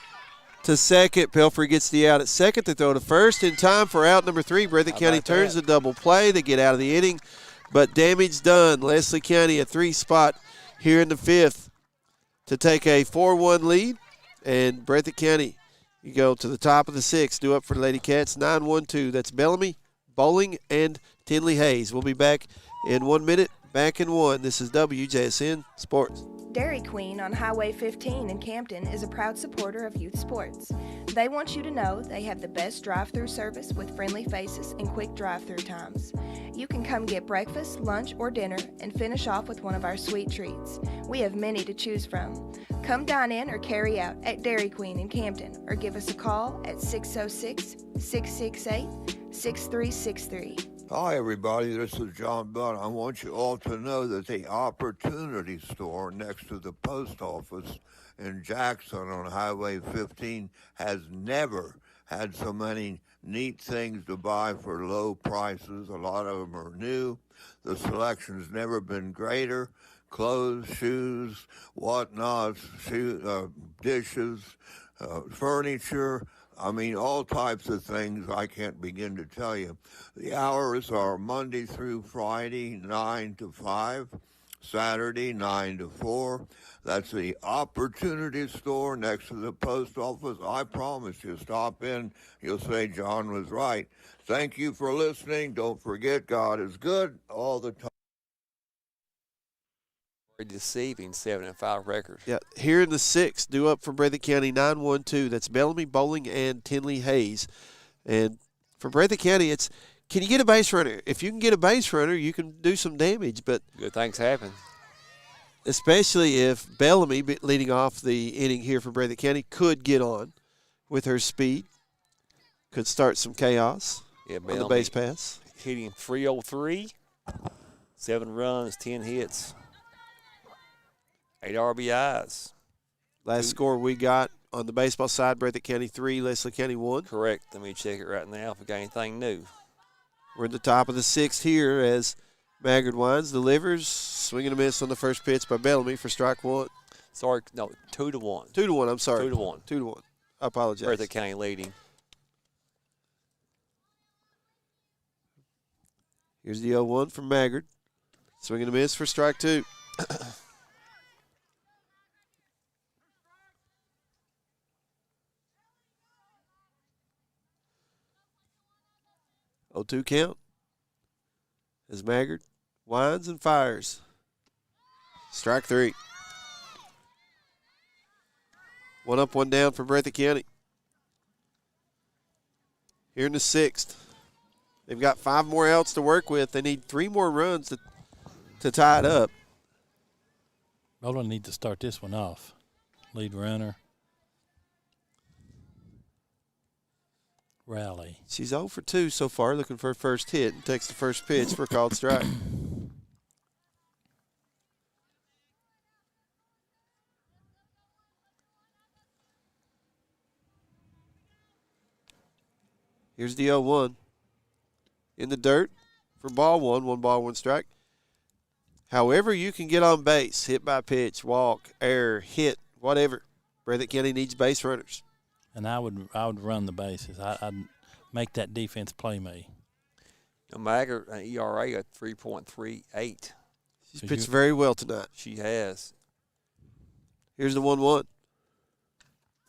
A: to second. Pelfrey gets the out at second. They throw to first in time for out number 3. Breathitt County turns the double play. They get out of the inning, but damage done. Leslie County a 3 spot here in the 5th to take a 4-1 lead. And Breathitt County, you go to the top of the 6th, due up for the Lady Cats, 9-1-2. That's Bellamy, Bowling, and Tinley Hayes. We'll be back in 1 minute. Back in 1. This is WJSN Sports.
F: Dairy Queen on Highway 15 in Campton is a proud supporter of youth sports. They want you to know they have the best drive-through service with friendly faces and quick drive-through times. You can come get breakfast, lunch, or dinner and finish off with one of our sweet treats. We have many to choose from. Come dine in or carry out at Dairy Queen in Campton or give us a call at 606-668-6363.
G: Hi, everybody. This is John Butt. I want you all to know that the Opportunity Store next to the post office in Jackson on Highway 15 has never had so many neat things to buy for low prices. A lot of them are new. The selection's never been greater. Clothes, shoes, whatnots, dishes, furniture. I mean, all types of things I can't begin to tell you. The hours are Monday through Friday, 9 to 5, Saturday, 9 to 4. That's the Opportunity Store next to the post office. I promise you, stop in. You'll say John was right. Thank you for listening. Don't forget, God is good all the time.
B: Deceiving 7-5 record.
A: Yeah, here in the sixth, due up for Breathitt County 9-1-2. That's Bellamy, Bowling, and Tinley Hayes. And for Breathitt County, it's can you get a base runner? If you can get a base runner, you can do some damage. But
B: Good things happen.
A: especially if Bellamy, leading off the inning here for Breathitt County, could get on with her speed, could start some chaos on the base pass.
B: Hitting 303, 7 runs, 10 hits. 8 RBIs.
A: Last score we got on the baseball side, Breathitt County 3, Leslie County 1.
B: Correct. Let me check it right now if we got anything new.
A: We're at the top of the sixth here as Maggard winds, delivers, swinging a miss on the first pitch by Bellamy for strike one.
B: Sorry, no, 2-1.
A: 2-1, I'm sorry.
B: 2-1.
A: 2-1. I apologize.
B: Breathitt County leading.
A: Here's the 0-1 from Maggard. Swinging a miss for strike two. 0-2 count as Maggard winds and fires. Strike three. 1 up, 1 down for Breathitt County. Here in the sixth. They've got 5 more outs to work with. They need 3 more runs to tie it up.
C: Bowling needs to start this one off. Lead runner. Rally.
A: She's 0 for 2 so far, looking for her first hit, and takes the first pitch for a called strike. Here's the 0-1. In the dirt for ball one, 1 ball, 1 strike. However you can get on base, hit by pitch, walk, error, hit, whatever. Breathitt County needs base runners.
C: And I would run the bases. I'd make that defense play me.
B: Maggard, an ERA at 3.38.
A: She's pitched very well tonight.
B: She has.
A: Here's the 1-1.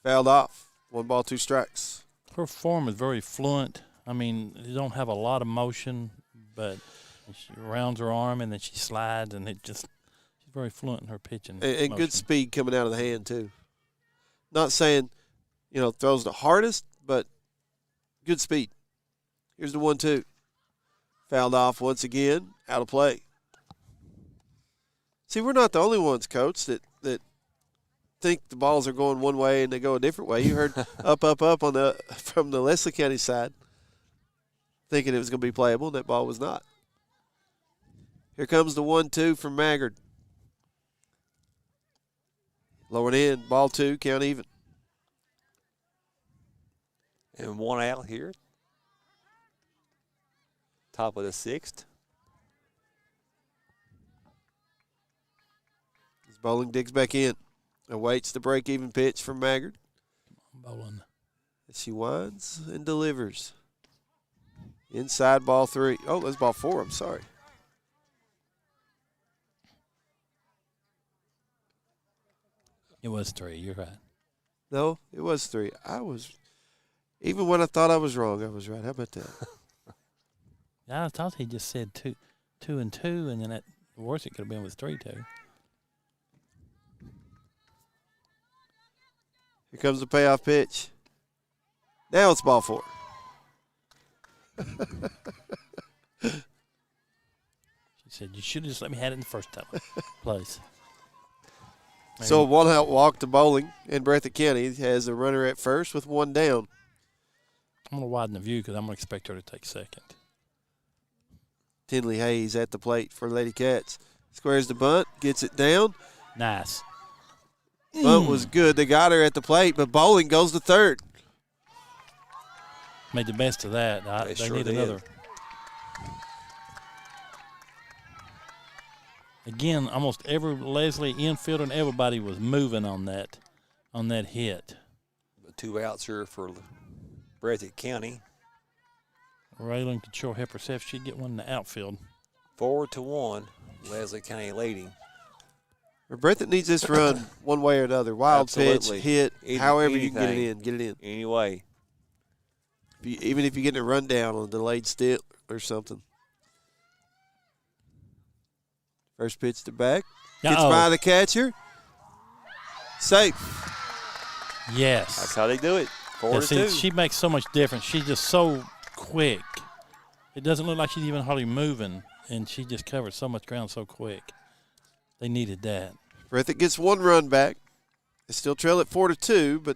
A: Fouled off. 1 ball, 2 strikes.
C: Her form is very fluent. I mean, you don't have a lot of motion, but she rounds her arm and then she slides, and she's very fluent in her pitching.
A: And good speed coming out of the hand, too. Not saying, throws the hardest, but good speed. Here's the 1-2. Fouled off once again, out of play. See, we're not the only ones, Coach, that think the balls are going one way and they go a different way. You heard up from the Leslie County side, thinking it was going to be playable, and that ball was not. Here comes the 1-2 from Maggard. Lowered in, ball 2, count even.
B: And 1 out here. Top of the sixth.
A: As Bowling digs back in. Awaits the break-even pitch from Maggard.
C: Bowling.
A: As she winds and delivers. Inside ball 3. Oh, that's ball 4. I'm sorry.
C: It was 3. You're right.
A: No, it was 3. Even when I thought I was wrong, I was right. How about that?
C: I thought he just said 2 and 2, and then at worst it could have been was 3-2.
A: Here comes the payoff pitch. Now it's ball 4.
C: She said, you should have just let me have it in the first time, place.
A: So 1 out walk to Bowling, and Breathitt County has a runner at first with 1 down.
C: I'm going to widen the view because I'm going to expect her to take second.
A: Tinley Hayes at the plate for Lady Cats. Squares the bunt, gets it down.
C: Nice.
A: Bunt was good. They got her at the plate, but bowling goes to third.
C: Made the best of that. They
B: sure
C: need
B: did.
C: another. Again, almost every Leslie infielder and everybody was moving on that hit.
B: 2 outs here for Breathitt County.
C: Raylan could sure help herself. She'd get one in the outfield.
B: 4-1, Leslie County leading.
A: Breathitt needs this run one way or another. Wild
B: Absolutely.
A: pitch, hit, however you can get it
B: Anything.
A: in, get it in.
B: Anyway.
A: Even if you're getting a rundown on a delayed steal or something. First pitch to back. Gets by the catcher. Safe.
C: Yes.
B: That's how they do it. 4-2.
C: She makes so much difference. She's just so quick. It doesn't look like she's even hardly moving, and she just covers so much ground so quick. They needed that.
A: Breathitt gets 1 run back. They still trail at 4-2, but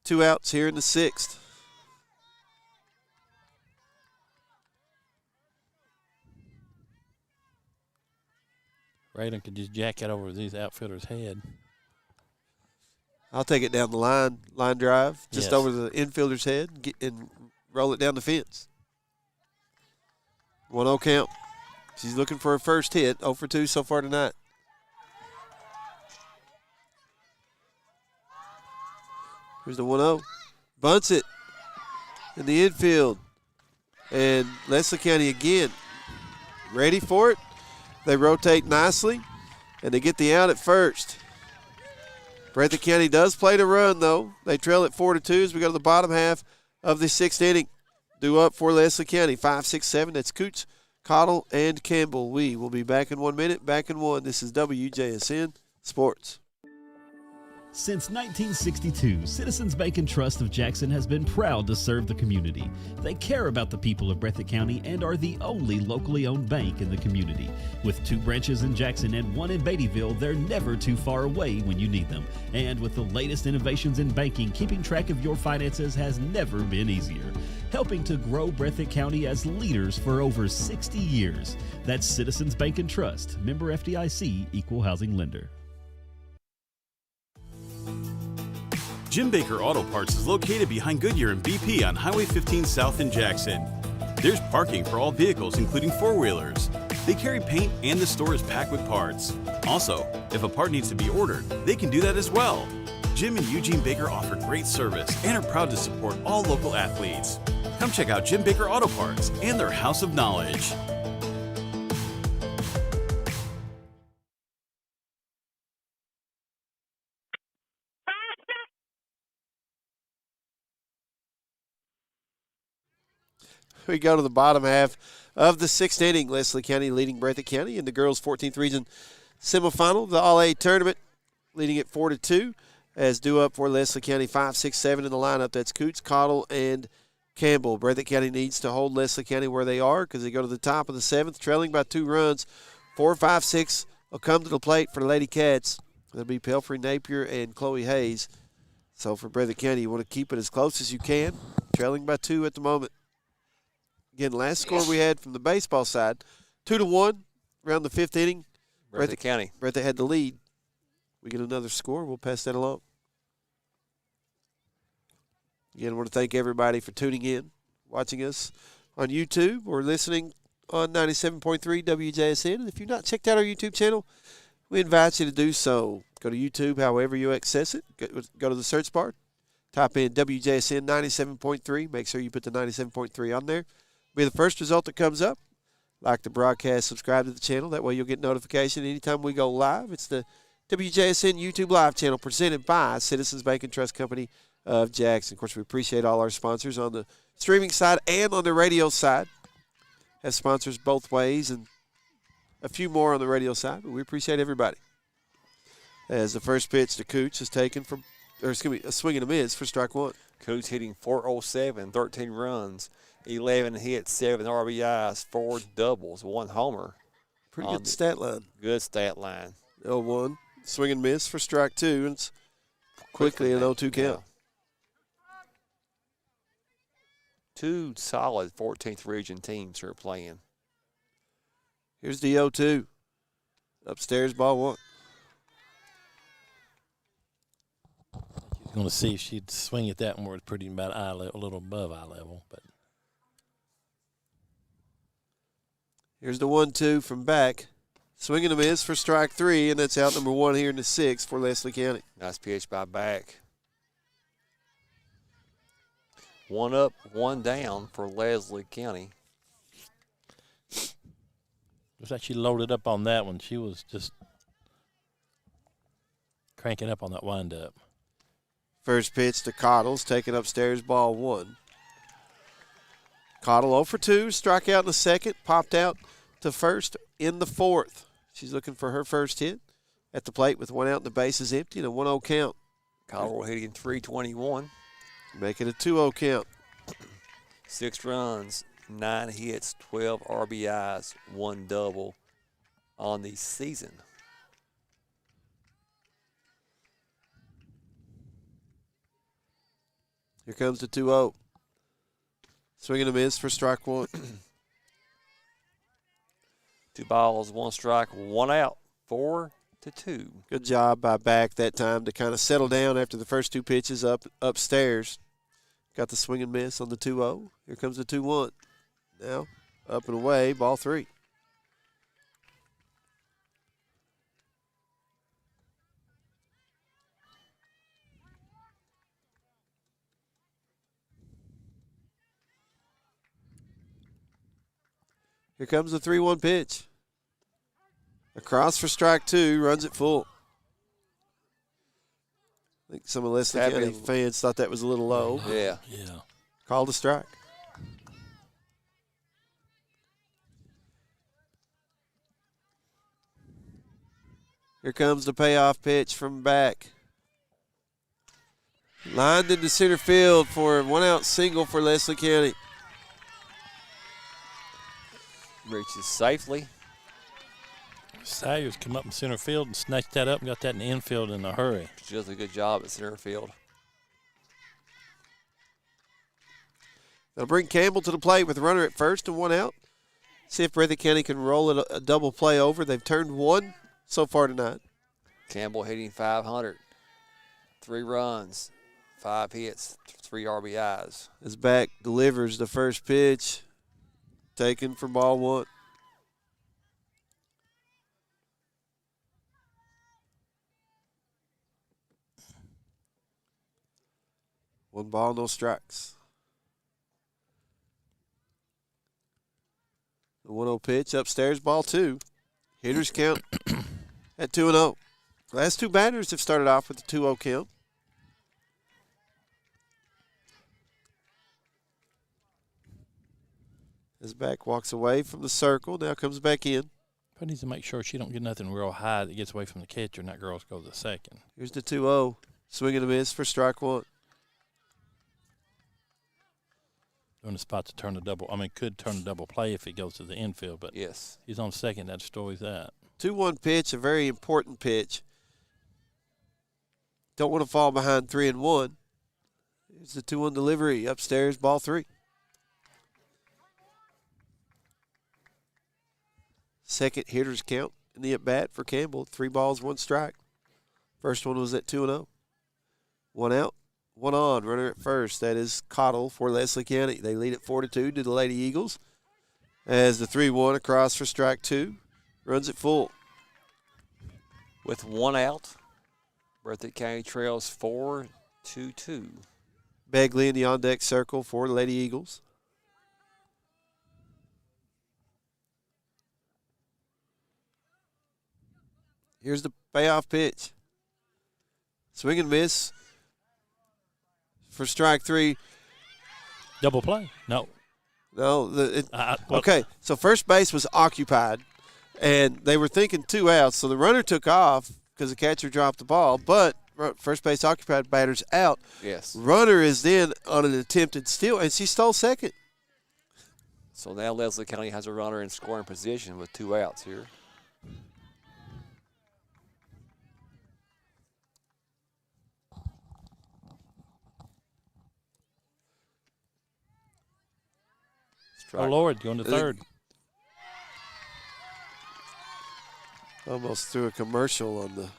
A: 2 outs here in the 6th.
C: Raylan could just jack it over these outfielders' head.
A: I'll take it down the line drive, just
C: Yes.
A: over the infielder's head and roll it down the fence. 1-0 count. She's looking for her first hit, 0 for 2 so far tonight. Here's the 1-0. Bunts it in the infield. And Leslie County again ready for it. They rotate nicely, and they get the out at first. Breathitt County does play to run, though. They trail at 4-2 as we go to the bottom half of the 6th inning. Due up for Leslie County, 5, 6, 7. That's Coots, Cottle, and Campbell. We will be back in 1 minute. Back in 1. This is WJSN Sports.
D: Since 1962, Citizens Bank and Trust of Jackson has been proud to serve the community. They care about the people of Breathitt County and are the only locally owned bank in the community. With 2 branches in Jackson and 1 in Beattyville, they're never too far away when you need them. And with the latest innovations in banking, keeping track of your finances has never been easier. Helping to grow Breathitt County as leaders for over 60 years. That's Citizens Bank and Trust, member FDIC, equal housing lender.
E: Jim Baker Auto Parts is located behind Goodyear and BP on Highway 15 South in Jackson. There's parking for all vehicles, including 4-wheelers. They carry paint and the store is packed with parts. Also, if a part needs to be ordered, they can do that as well. Jim and Eugene Baker offer great service and are proud to support all local athletes. Come check out Jim Baker Auto Parts and their House of Knowledge.
A: We go to the bottom half of the 6th inning. Leslie County leading Breathitt County in the girls' 14th Region Semifinal of the All A tournament, leading at 4-2. As due up for Leslie County, 5, 6, 7 in the lineup. That's Coots, Cottle, and Campbell. Breathitt County needs to hold Leslie County where they are because they go to the top of the 7th, trailing by 2 runs. 4, 5, 6 will come to the plate for the Lady Cats. That'll be Pelfrey Napier and Chloe Hayes. So for Breathitt County, you want to keep it as close as you can, trailing by 2 at the moment. Again, last score we had from the baseball side, 2-1 around the 5th inning.
B: Breathitt County.
A: Breathitt had the lead. We get another score. We'll pass that along. Again, I want to thank everybody for tuning in, watching us on YouTube or listening on 97.3 WJSN. And if you've not checked out our YouTube channel, we invite you to do so. Go to YouTube however you access it. Go to the search bar. Type in WJSN 97.3. Make sure you put the 97.3 on there. Be the first result that comes up. Like the broadcast, subscribe to the channel. That way you'll get notification anytime we go live. It's the WJSN YouTube Live channel presented by Citizens Bank and Trust Company of Jackson. Of course, we appreciate all our sponsors on the streaming side and on the radio side. Have sponsors both ways and a few more on the radio side, but we appreciate everybody. As the first pitch to Cooch is taken from, or excuse me, a swing and a miss for strike 1.
B: Cooch hitting .407, 13 runs, 11 hits, 7 RBIs, 4 doubles, 1 homer.
A: Pretty good stat line.
B: Good stat line.
A: 0-1. Swing and miss for strike 2. And it's quickly an 0-2 count.
B: two solid 14th region teams are playing.
A: Here's the 0-2. Upstairs, ball 1.
C: She's going to see if she'd swing at that one where it's pretty about eye level, a little above eye level. But
A: Here's the 1-2 from back. Swing and a miss for strike 3, and that's out number 1 here in the 6th for Leslie County.
B: Nice pitch by back. 1 up, 1 down for Leslie County.
C: looks like she loaded up on that one. She was just cranking up on that windup.
A: First pitch to Cottles, taken upstairs, ball 1. Cottle 0 for 2, strikeout in the 2nd, popped out to first in the 4th. She's looking for her first hit at the plate with 1 out and the base is empty and a 1-0 count.
B: Colorado hitting .321.
A: Make it a 2-0 count.
B: 6 runs, 9 hits, 12 RBIs, 1 double on the season.
A: Here comes the 2-0. Swing and a miss for strike 1.
B: 2 balls, 1 strike, 1 out, 4-2.
A: Good job by back that time to kind of settle down after the first 2 pitches upstairs. Got the swing and miss on the 2-0. Here comes the 2-1. Now up and away, ball 3. Here comes the 3-1 pitch. Across for strike 2, runs it full. I think some of Leslie County fans thought that was a little low.
B: Yeah.
C: Yeah.
A: Called a strike. Here comes the payoff pitch from back. Lined into center field for a 1-out single for Leslie County.
B: Reaches safely.
C: Salyers come up in center field and snatched that up and got that in the infield in a hurry.
B: She does a good job at center field.
A: They'll bring Campbell to the plate with a runner at first and 1 out. See if Breathitt County can roll it a double play over. They've turned 1 so far tonight.
B: Campbell hitting .500. 3 runs, 5 hits, 3 RBIs.
A: As back delivers the first pitch, taken for ball 1. One ball, no strikes. The 1-0 pitch upstairs, ball 2. Hitters count at 2-0. Last 2 batters have started off with the 2-0 count. As back walks away from the circle, now comes back in.
C: But needs to make sure she don't get nothing real high that gets away from the catcher and that girl's goes to second.
A: Here's the 2-0. Swing and a miss for strike 1.
C: Doing the spot to turn the double. I mean, could turn the double play if he goes to the infield, but
B: Yes.
C: he's on second. That destroys that.
A: 2-1 pitch, a very important pitch. Don't want to fall behind 3-1. Here's the 2-1 delivery upstairs, ball 3. Second hitter's count in the at-bat for Campbell. 3 balls, 1 strike. First one was at 2-0. 1 out, 1 on. Runner at first. That is Cottle for Leslie County. They lead at 4-2 to the Lady Eagles. As the 3-1 across for strike 2. Runs it full.
B: With 1 out, Breathitt County trails 4-2.
A: Begley in the on-deck circle for the Lady Eagles. Here's the payoff pitch. Swing and miss for strike 3.
C: Double play? No.
A: No.
C: Well,
A: Okay, so first base was occupied, and they were thinking 2 outs, so the runner took off because the catcher dropped the ball, but first base occupied, batter's out.
B: Yes.
A: Runner is then on an attempted steal, and she stole second.
B: So now Leslie County has a runner in scoring position with 2 outs here.
C: Oh, Lord, going to third.
A: Almost threw a commercial on the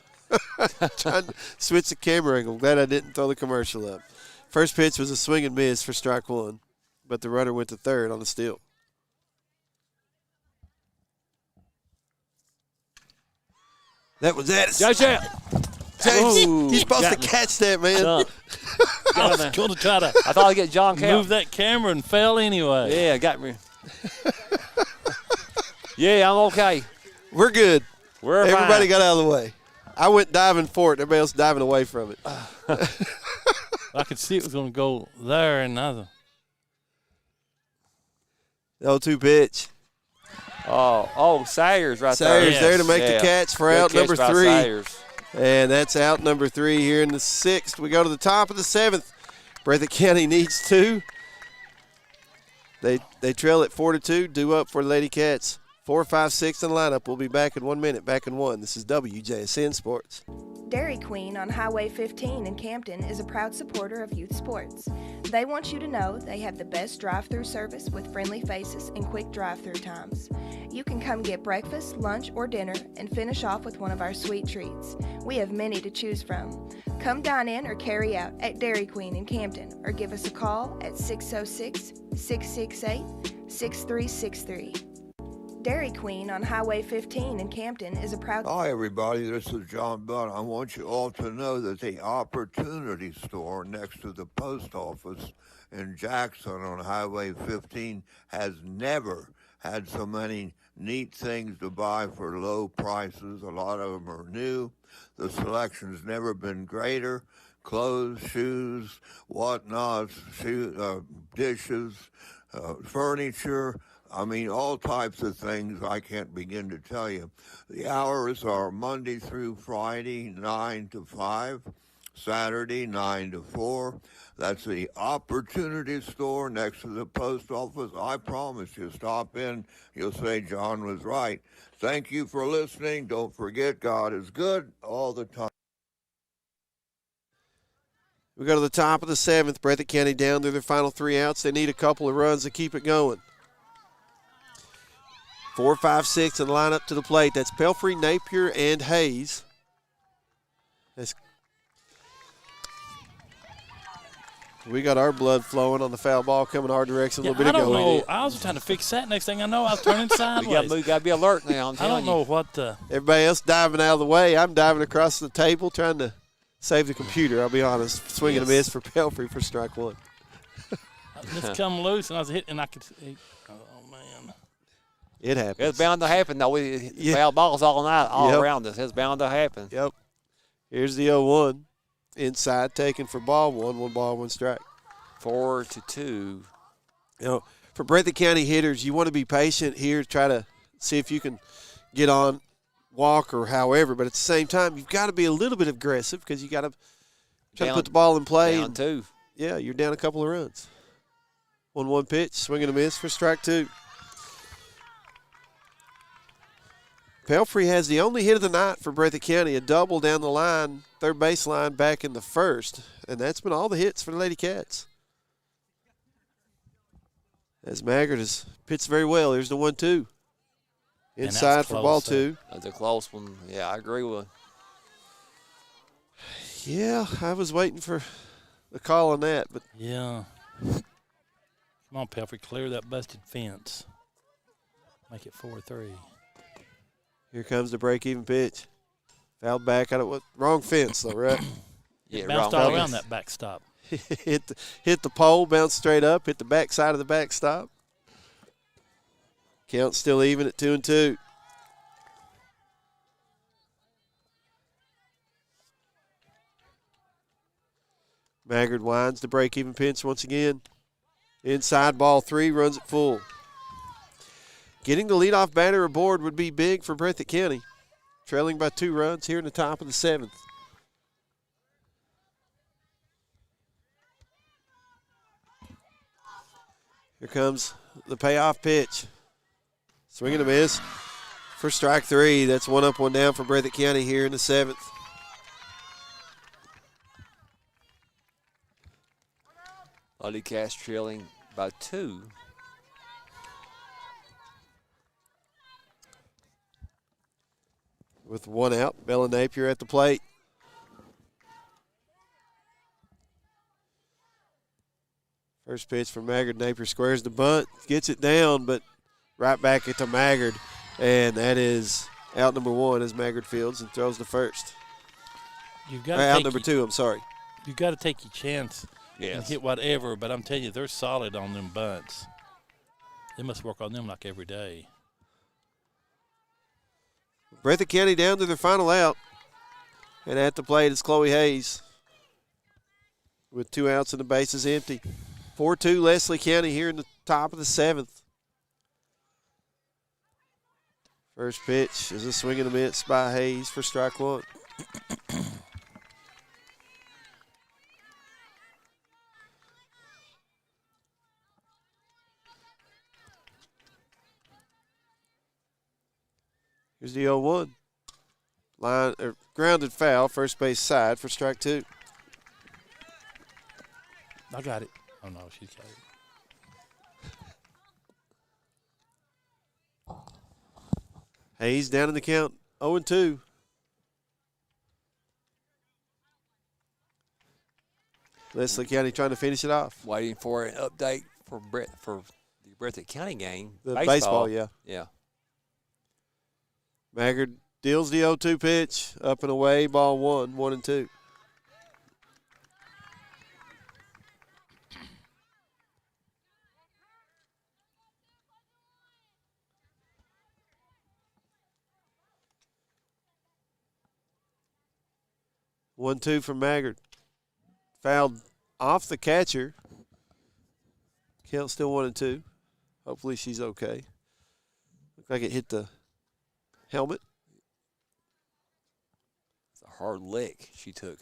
A: trying to switch the camera angle. Glad I didn't throw the commercial up. First pitch was a swing and miss for strike one, but the runner went to third on the steal. That was that. James, he's supposed to catch that, man.
C: I was going to try to
B: I thought I'd get John Count.
C: move that camera and fell anyway.
B: Yeah, got me. Yeah, I'm okay.
A: We're good. Everybody
B: fine.
A: got out of the way. I went diving for it. Everybody else diving away from it.
C: I could see it was going to go there, and I was,
A: The 0-2 pitch.
B: Oh, Sayers right
A: Sayers
B: there.
A: there to make the catch for out number 3.
B: Sayers.
A: And that's out number 3 here in the 6th. We go to the top of the 7th. Breathitt County needs 2. They trail at 4-2. Due up for the Lady Cats. 4, 5, 6 in the lineup. We'll be back in 1 minute. Back in 1. This is WJSN Sports.
F: Dairy Queen on Highway 15 in Campton is a proud supporter of youth sports. They want you to know they have the best drive-through service with friendly faces and quick drive-through times. You can come get breakfast, lunch, or dinner and finish off with one of our sweet treats. We have many to choose from. Come dine in or carry out at Dairy Queen in Campton or give us a call at 606-668-6363. Dairy Queen on Highway 15 in Campton is a proud...
G: Hi, everybody. This is John Budd. I want you all to know that the Opportunity Store next to the post office in Jackson on Highway 15 has never had so many neat things to buy for low prices. A lot of them are new. The selection's never been greater. Clothes, shoes, whatnots, dishes, furniture. I mean, all types of things I can't begin to tell you. The hours are Monday through Friday, 9 to 5, Saturday, 9 to 4. That's the Opportunity Store next to the post office. I promise you, stop in. You'll say John was right. Thank you for listening. Don't forget, God is good all the time.
A: We go to the top of the 7th. Breathitt County down to their final 3 outs. They need a couple of runs to keep it going. 4, 5, 6 in the lineup to the plate. That's Pelfrey, Napier, and Hayes. We got our blood flowing on the foul ball coming our direction a little bit ago.
C: I don't know. I was trying to fix that. Next thing I know, I was turning sideways.
B: You got to be alert now.
C: I don't know what the...
A: Everybody else diving out of the way. I'm diving across the table trying to save the computer, I'll be honest. Swinging a miss for Pelfrey for strike 1.
C: Just come loose, and I was hitting, and I could... Oh, man.
A: It happens.
B: It's bound to happen, though. Foul balls all night, all around us. It's bound to happen.
A: Yep. Here's the 0-1. Inside, taken for ball 1. 1 ball, 1 strike.
B: 4-2.
A: You know, for Breathitt County hitters, you want to be patient here, try to see if you can get on, walk, or however. But at the same time, you've got to be a little bit aggressive because you got to try to put the ball in play.
B: Down 2.
A: Yeah, you're down a couple of runs. 1-1 pitch, swing and a miss for strike 2. Pelfrey has the only hit of the night for Breathitt County, a double down the line, third baseline back in the first, and that's been all the hits for the Lady Cats. As Maggard has pitched very well. Here's the 1-2. Inside for ball 2.
B: That's a close one. Yeah, I agree with you.
A: Yeah, I was waiting for the call on that, but
C: yeah. Come on, Pelfrey, clear that busted fence. Make it 4-3.
A: Here comes the break-even pitch. Fouled back out of what? Wrong fence, though, right?
B: Yeah,
C: bounced all around that backstop.
A: hit the pole, bounced straight up, hit the back side of the backstop. Count still even at 2-2. Maggard winds the break-even pinch once again. Inside ball 3, runs it full. Getting the leadoff batter aboard would be big for Breathitt County. Trailing by 2 runs here in the top of the 7th. Here comes the payoff pitch. Swing and a miss for strike 3. That's 1 up, 1 down for Breathitt County here in the 7th.
B: Lady Cats trailing by 2.
A: with one out. Bella Napier at the plate. First pitch from Maggard. Napier squares the bunt, gets it down, but right back into Maggard. And that is out number one as Maggard fields and throws the first.
C: You've got
A: Out number two, I'm sorry.
C: You've got to take your chance and
B: Yes.
C: hit whatever, but I'm telling you, they're solid on them bunts. They must work on them like every day.
A: Breathitt County down to their final out. And at the plate is Chloe Hayes with 2 outs and the bases empty. 4-2 Leslie County here in the top of the 7th. First pitch is a swing and a miss by Hayes for strike one. Here's the 0-1. Grounded foul, first base side for strike two.
C: I got it. Oh, no, she's got it.
A: Hayes down in the count, 0-2. Leslie County trying to finish it off.
B: Waiting for an update for the Breathitt County game.
A: The baseball, yeah.
B: Yeah.
A: Maggard deals the 0-2 pitch, up and away, ball one, 1-2. One-two from Maggard. Fouled off the catcher. Count still 1-2. Hopefully she's okay. Looks like it hit the helmet.
B: It's a hard lick she took.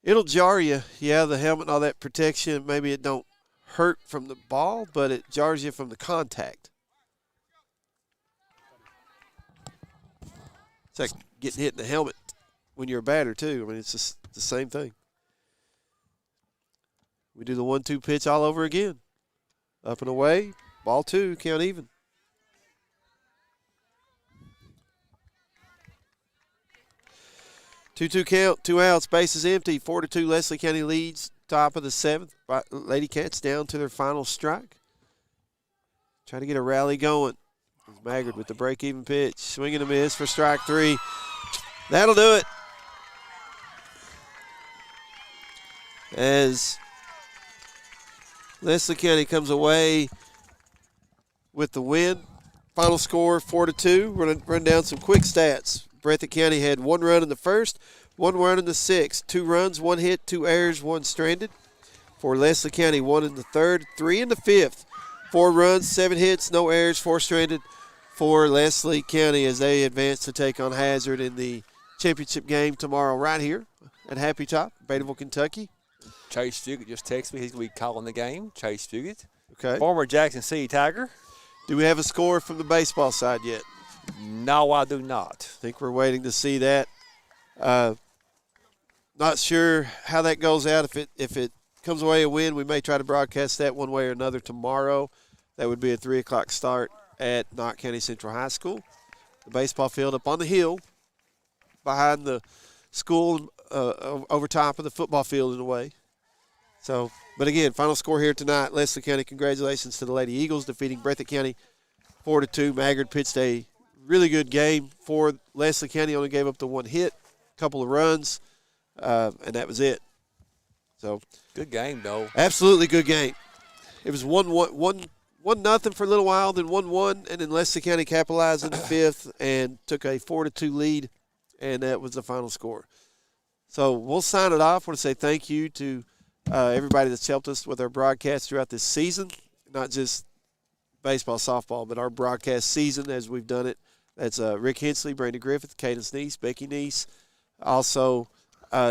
A: It'll jar you. Yeah, the helmet and all that protection. Maybe it don't hurt from the ball, but it jars you from the contact. It's like getting hit in the helmet when you're a batter, too. I mean, it's just the same thing. We do the 1-2 pitch all over again. Up and away, ball two, count even. Two-two count, 2 outs, bases empty. 4-2 Leslie County leads, top of the 7th. Lady Cats down to their final strike. Trying to get a rally going. Maggard with the break-even pitch. Swing and a miss for strike three. That'll do it. As Leslie County comes away with the win. Final score 4-2. We're going to run down some quick stats. Breathitt County had 1 run in the first, 1 run in the 6th, 2 runs, 1 hit, 2 errors, 1 stranded. For Leslie County, 1 in the 3rd, 3 in the 5th, 4 runs, 7 hits, no errors, 4 stranded for Leslie County as they advance to take on Hazard in the championship game tomorrow right here at Happy Top, Bettyville, Kentucky.
B: Chase Fugit just texted me. He's going to be calling the game. Chase Fugit.
A: Okay.
B: Former Jackson City Tiger.
A: Do we have a score from the baseball side yet?
B: No, I do not.
A: I think we're waiting to see that. Not sure how that goes out. If it comes away a win, we may try to broadcast that one way or another tomorrow. That would be a 3 o'clock start at Knott County Central High School. The baseball field up on the hill behind the school, over top of the football field in a way. So, but again, final score here tonight. Leslie County, congratulations to the Lady Eagles defeating Breathitt County 4-2. Maggard pitched a really good game for Leslie County. Only gave up the 1 hit, a couple of runs, and that was it. So
B: good game, though.
A: Absolutely good game. It was 1-0 for a little while, then 1-1, and then Leslie County capitalized in the 5th and took a 4-2 lead, and that was the final score. So we'll sign it off. I want to say thank you to everybody that's helped us with our broadcast throughout this season, not just baseball, softball, but our broadcast season as we've done it. That's Rick Hensley, Brandon Griffith, Cadence Neese, Becky Neese, also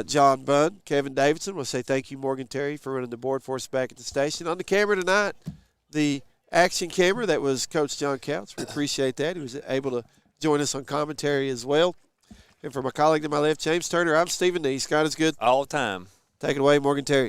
A: John Bunn, Kevin Davidson. We'll say thank you, Morgan Terry, for running the board for us back at the station. On the camera tonight, the action camera, that was Coach John Couch. We appreciate that. He was able to join us on commentary as well. And for my colleague to my left, James Turner, I'm Stephen Neese. God is good
B: All the time.
A: Take it away, Morgan Terry.